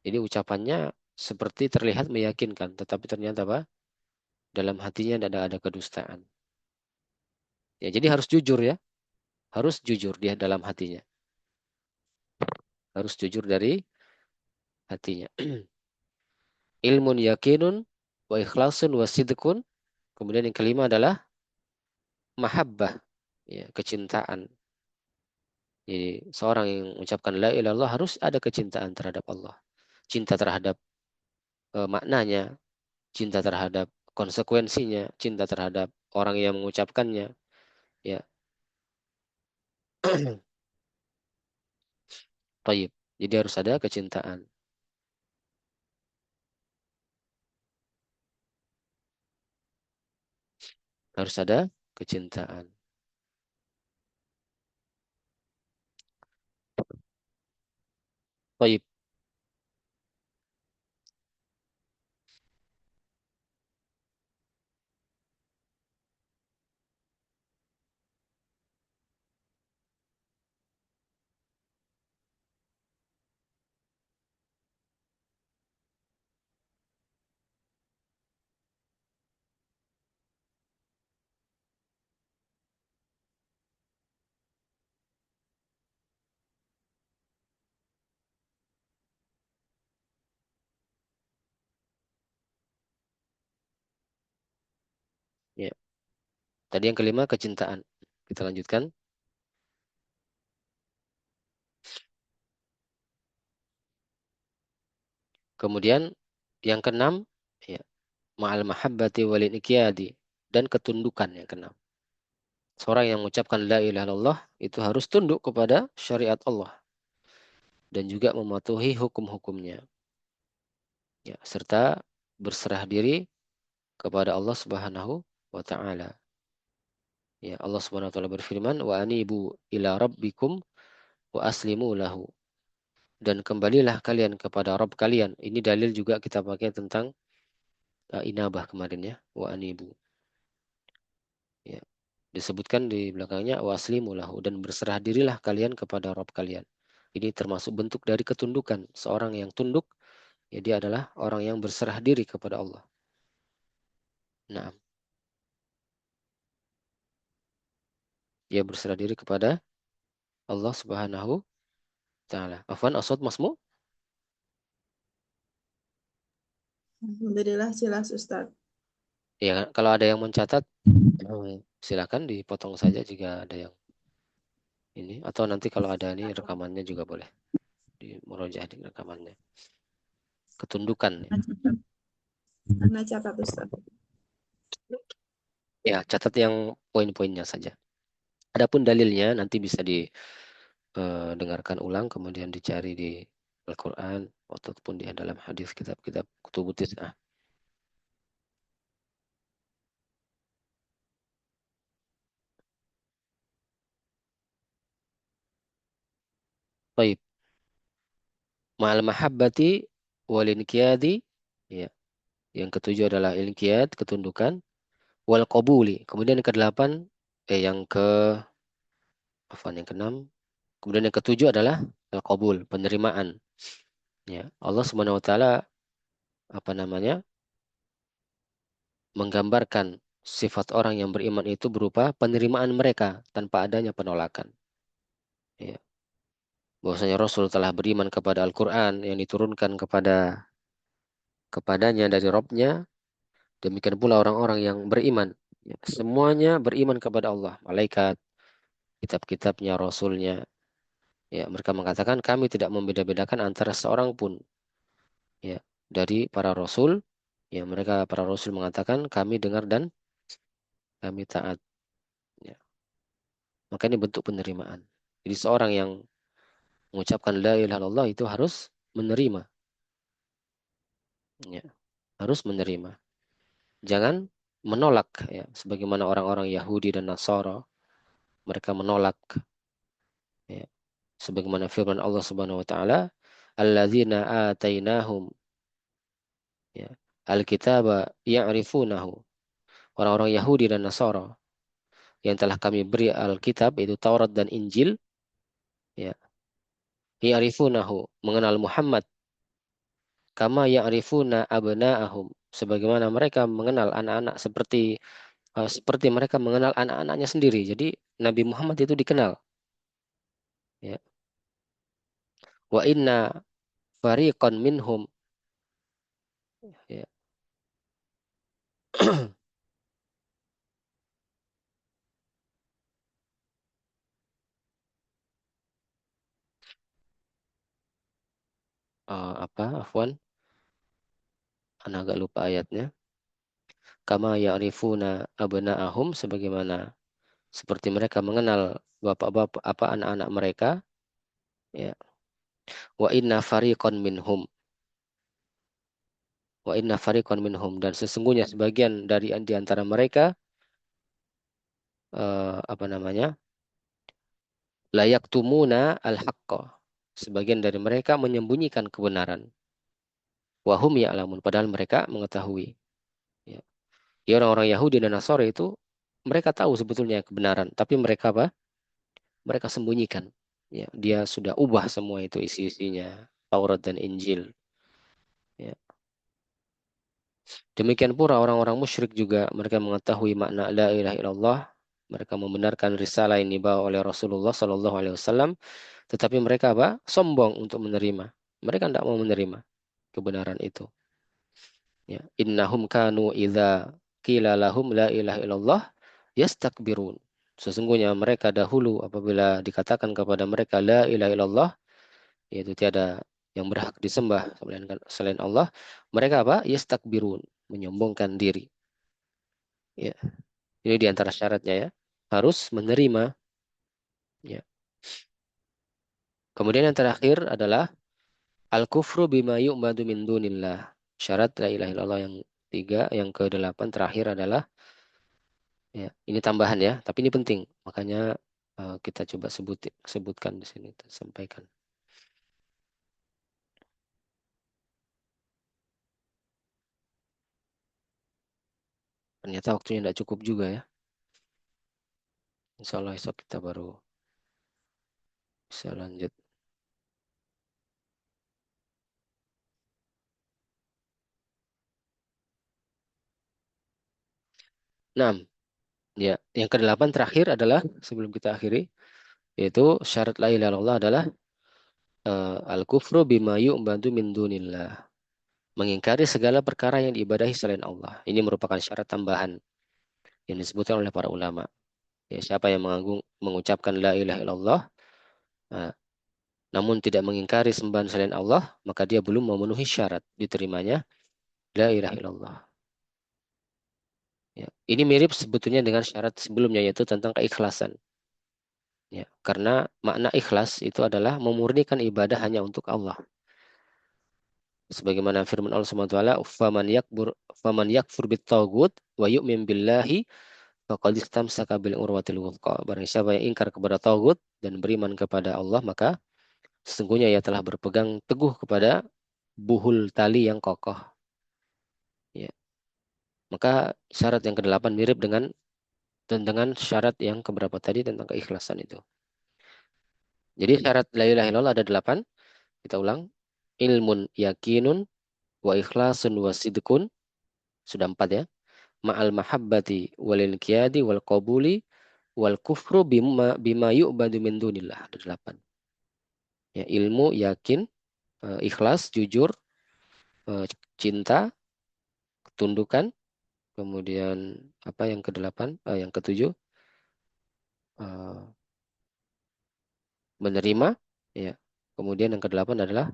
Jadi ucapannya seperti terlihat meyakinkan, tetapi ternyata apa? Dalam hatinya ada kedustaan. Ya, jadi harus jujur ya, harus jujur dia dalam hatinya, harus jujur dari hatinya. Ilmun yakinun wa ikhlasun wa sidqun. Kemudian yang kelima adalah mahabbah, ya, kecintaan. Jadi seorang yang mengucapkan la ilaha illallah harus ada kecintaan terhadap Allah, cinta terhadap maknanya, cinta terhadap konsekuensinya, cinta terhadap orang yang mengucapkannya. Ya, Taib. Jadi harus ada kecintaan. Harus ada kecintaan. Taib. Tadi yang kelima kecintaan. Kita lanjutkan. Kemudian yang keenam, ya, ma'al mahabbati walin ikyadi, dan ketundukan yang keenam. Seorang yang mengucapkan la ilaha illallah itu harus tunduk kepada syariat Allah dan juga mematuhi hukum-hukumnya. Ya, serta berserah diri kepada Allah Subhanahu wa taala. Ya, Allah Subhanahu wa taala berfirman, "Wa anibu ila rabbikum wa aslimu lahu." Dan kembalilah kalian kepada Rabb kalian. Ini dalil juga kita pakai tentang inabah kemarin ya, wa anibu. Ya, disebutkan di belakangnya wa aslimu lahu, dan berserah dirilah kalian kepada Rabb kalian. Ini termasuk bentuk dari ketundukan. Seorang yang tunduk, ya dia adalah orang yang berserah diri kepada Allah. Nah, dia berserah diri kepada Allah Subhanahu wa taala. Afwan, asad masmu?
Alhamdulillah jelas Ustadz.
Ya, kalau ada yang mencatat, silakan dipotong saja jika ada yang ini, atau nanti kalau ada ini rekamannya juga boleh di murojaah di rekamannya. Ketundukan.
Karena catat Ustadz.
Ya, catat yang poin-poinnya saja. Adapun dalilnya nanti bisa didengarkan ulang, kemudian dicari di Al-Quran ataupun di dalam hadis kitab-kitab kutubut tis'ah. Baik. Ma'al mahabbati wal inqiyadi. Ya. Yang ketujuh adalah inqiyad, ketundukan. Wal qabuli. Kemudian yang kedelapan, yang keenam. Kemudian yang ketujuh adalah al-qabul, penerimaan. Ya. Allah Subhanahu wa taala apa namanya? Menggambarkan sifat orang yang beriman itu berupa penerimaan mereka tanpa adanya penolakan. Ya. Bahwasanya Rasul telah beriman kepada Al-Quran yang diturunkan kepadanya dari Robnya. Demikian pula orang-orang yang beriman. Ya, semuanya beriman kepada Allah, malaikat, kitab-kitabnya, Rasulnya. Ya, mereka mengatakan kami tidak membeda-bedakan antara seorang pun. Ya, dari para Rasul. Ya, mereka para Rasul mengatakan kami dengar dan kami taat. Ya, maka ini bentuk penerimaan. Jadi seorang yang mengucapkan la ilaha illallah itu harus menerima. Ya, harus menerima. Jangan menolak, ya, sebagaimana orang-orang Yahudi dan Nasara, mereka menolak, ya, sebagaimana firman Allah Subhanahu wa taala, alladzina atainahum, ya, alkitaba ya'rifunahu. Orang-orang Yahudi dan Nasara yang telah kami beri Alkitab, itu Taurat dan Injil, ya, ya'rifunahu, mengenal Muhammad, kama ya'rifuna abna'ahum, sebagaimana mereka mengenal anak-anak, seperti mereka mengenal anak-anaknya sendiri. Jadi Nabi Muhammad itu dikenal. Ya. Wa inna fariqan minhum, ya. Apa Afwan, anak agak lupa ayatnya. Kama ya'rifuna abna'ahum, sebagaimana seperti mereka mengenal bapak-bapak apa anak-anak mereka, ya. Wa inna fariqan minhum, dan sesungguhnya sebagian dari di antara mereka, apa namanya, layak tumuna al-haqqa, sebagian dari mereka menyembunyikan kebenaran. Wahum ya'lamun, padahal mereka mengetahui. Ya. Ya, orang-orang Yahudi dan Nasara itu mereka tahu sebetulnya kebenaran, tapi mereka apa? Mereka sembunyikan. Ya, dia sudah ubah semua itu isi-isinya, Taurat dan Injil. Ya. Demikian pula orang-orang musyrik juga, mereka mengetahui makna la ilaha illallah. Mereka membenarkan risalah ini dibawa oleh Rasulullah Sallallahu Alaihi Wasallam, tetapi mereka apa? Sombong untuk menerima. Mereka tidak mau menerima kebenaran itu. Ya. Innahum kanu idza qila lahum la ilaha illallah yastakbirun. Sesungguhnya mereka dahulu apabila dikatakan kepada mereka la ilaha illallah, yaitu tiada yang berhak disembah selain Allah, mereka apa? Yastakbirun, menyombongkan diri. Ya, ini di antara syaratnya ya. Harus menerima. Ya. Kemudian yang terakhir adalah al-kufru bima yu'madu min dunillah. Syarat la ilaha illallah yang tiga, yang kedelapan terakhir adalah ya, ini tambahan ya, tapi ini penting. Makanya kita coba sebutkan di sini, kita sampaikan. Ternyata waktunya tidak cukup juga ya. Insya Allah esok kita baru bisa lanjut. Nah, ya, yang kedelapan terakhir adalah sebelum kita akhiri, yaitu syarat la ilaha illallah adalah al-kufru bima yu'badu min dunillah. Mengingkari segala perkara yang diibadahi selain Allah. Ini merupakan syarat tambahan yang disebutkan oleh para ulama. Ya, siapa yang mengucapkan la ilaha illallah, eh, namun tidak mengingkari sembahan selain Allah, maka dia belum memenuhi syarat diterimanya la ilaha illallah. Ya. Ini mirip sebetulnya dengan syarat sebelumnya, yaitu tentang keikhlasan. Ya, karena makna ikhlas itu adalah memurnikan ibadah hanya untuk Allah. Sebagaimana firman Allah Subhanahu wa taala, faman yakfur bit-taghut wa yu'min billahi faqad istamsaka bil urwatil wuthqa." Barang siapa yang ingkar kepada tagut dan beriman kepada Allah, maka sesungguhnya ia telah berpegang teguh kepada buhul tali yang kokoh. Ya. Maka syarat yang kedelapan mirip dengan syarat yang keberapa tadi tentang keikhlasan itu. Jadi syarat la ilaha illallah ada delapan. Kita ulang. Ilmun yakinun wa ikhlasun wa sidqun. Sudah empat ya. Ma'al mahabbati wal inqiyadi wal qabuli wal kufru bima yu'badu min dunillah. Ada delapan. Ya, ilmu, yakin, ikhlas, jujur, eh, cinta, ketundukan, kemudian apa yang kedelapan, yang ketujuh, eh, menerima, ya. Kemudian yang kedelapan adalah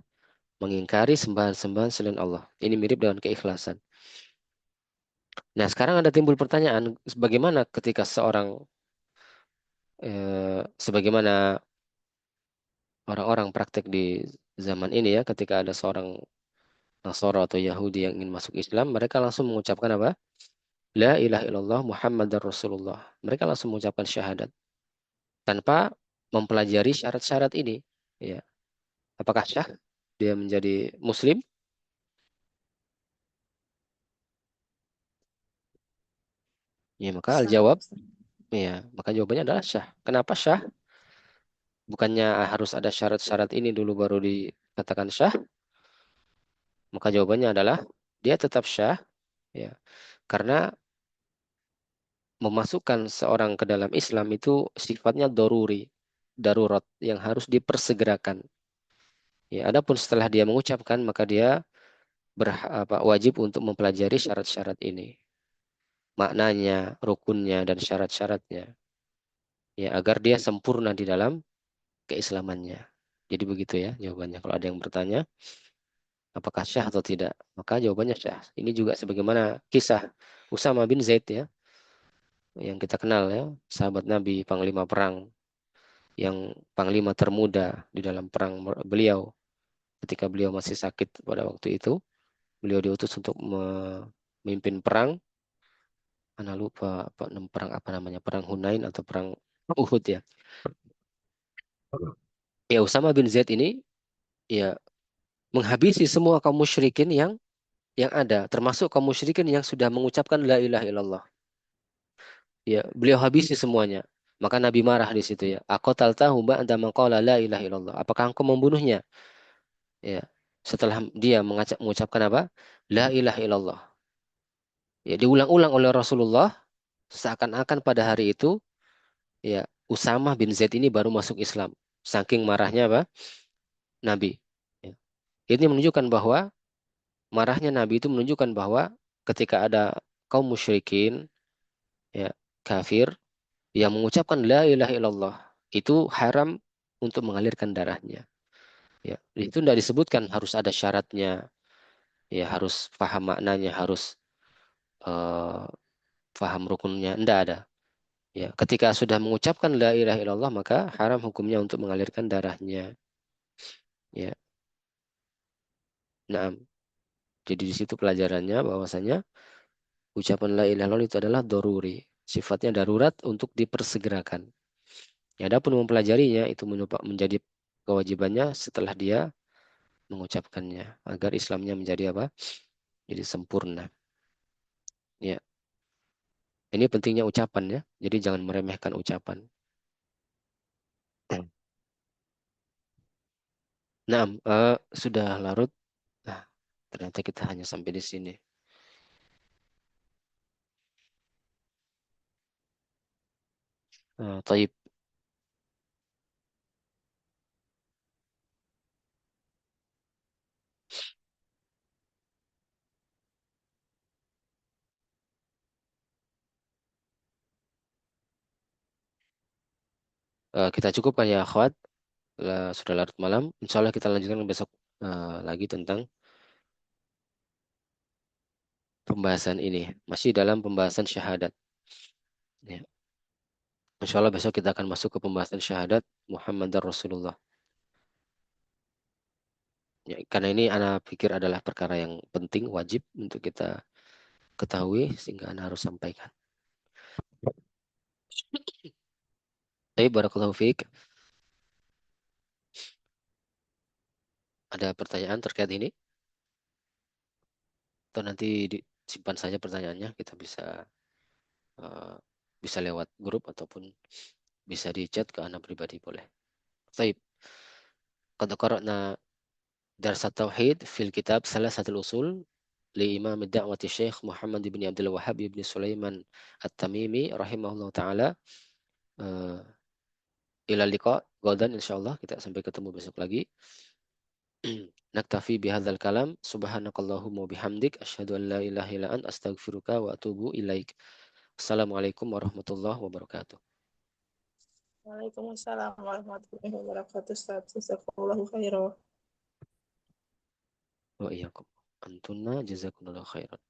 mengingkari sembahan-sembahan selain Allah. Ini mirip dengan keikhlasan. Nah, sekarang ada timbul pertanyaan, bagaimana ketika sebagaimana orang-orang praktek di zaman ini ya, ketika ada seorang Nasara atau Yahudi yang ingin masuk Islam, mereka langsung mengucapkan apa? La ilaha illallah Muhammadar Rasulullah. Mereka langsung mengucapkan syahadat tanpa mempelajari syarat-syarat ini. Ya, apakah syah dia menjadi Muslim? Ya, maka
Sah,
al-jawab,
Ustaz.
ya, maka jawabannya adalah syah. Kenapa syah? Bukannya harus ada syarat-syarat ini dulu baru dikatakan syah? Maka jawabannya adalah dia tetap syah, ya, karena memasukkan seorang ke dalam Islam itu sifatnya doruri, darurat yang harus dipersegerakan. Ya, adapun setelah dia mengucapkan maka dia wajib untuk mempelajari syarat-syarat ini, maknanya, rukunnya dan syarat-syaratnya, ya agar dia sempurna di dalam keislamannya. Jadi begitu ya jawabannya. Kalau ada yang bertanya, apakah syah atau tidak? Maka jawabannya syah. Ini juga sebagaimana kisah Usama bin Zaid ya, yang kita kenal ya, sahabat Nabi, panglima perang, yang panglima termuda di dalam perang beliau. Ketika beliau masih sakit pada waktu itu, beliau diutus untuk memimpin perang. Ana lupa perang apa namanya, perang Hunain atau perang Uhud ya. Ya Usama bin Zaid ini ya menghabisi semua kaum musyrikin yang ada, termasuk kaum musyrikin yang sudah mengucapkan la ilaha illallah. Ya, beliau habisi semuanya. Maka Nabi marah di situ ya. Aqataltahu ba'da man qala la ilaha illallah. Apakah engkau membunuhnya? Ya. Setelah dia mengucapkan apa? La ilaha illallah. Ya, diulang-ulang oleh Rasulullah seakan-akan pada hari itu ya Usama bin Zaid ini baru masuk Islam. Saking marahnya apa? Nabi. Ya. Ini menunjukkan bahwa marahnya Nabi itu menunjukkan bahwa ketika ada kaum musyrikin ya kafir yang mengucapkan la ilaha illallah itu haram untuk mengalirkan darahnya. Ya, itu tidak disebutkan harus ada syaratnya, ya harus paham maknanya, harus eh, paham rukunnya, tidak ada. Ya, ketika sudah mengucapkan la ilaha illallah maka haram hukumnya untuk mengalirkan darahnya. Ya, nah, jadi di situ pelajarannya bahwasanya ucapan la ilaha illallah itu adalah doruri, sifatnya darurat untuk dipersegerakan. Ya, adapun mempelajarinya itu menjadi kewajibannya setelah dia mengucapkannya agar Islamnya menjadi apa? Jadi sempurna. Ya, ini pentingnya ucapan ya. Jadi jangan meremehkan ucapan. Nah, sudah larut. Nah, ternyata kita hanya sampai di sini. Taib. Kita cukupkan ya, akhwat. Sudah larut malam. Insya Allah kita lanjutkan besok lagi tentang pembahasan ini. Masih dalam pembahasan syahadat. Ya. Insya Allah besok kita akan masuk ke pembahasan syahadat Muhammad Rasulullah. Ya, karena ini anak pikir adalah perkara yang penting, wajib untuk kita ketahui, sehingga anak harus sampaikan. Baik, barakallahu fiik. Ada pertanyaan terkait ini? Atau nanti disimpan saja pertanyaannya, kita eh, bisa lewat grup ataupun bisa di chat ke anak pribadi boleh. Baik, qad qara'na dars tauhid fil kitab Salasatul Usul li Imam ad-Da'wati Syekh Muhammad bin Abdul Wahhab bin Sulaiman At-Tamimi rahimahullah taala. Eh, ila liqa Godan insyaallah kita sampai ketemu besok lagi. Naktafi bihadzal kalam subhanakallahumma bihamdik asyhadu an la ilaha illa ant astaghfiruka wa atubu ilaik. Assalamualaikum warahmatullahi wabarakatuh.
Waalaikumsalam warahmatullahi wabarakatuh. Ustaz. Jazakumullahu khairan.
Wa iyyakum. Antunna jazakumullahu khairan.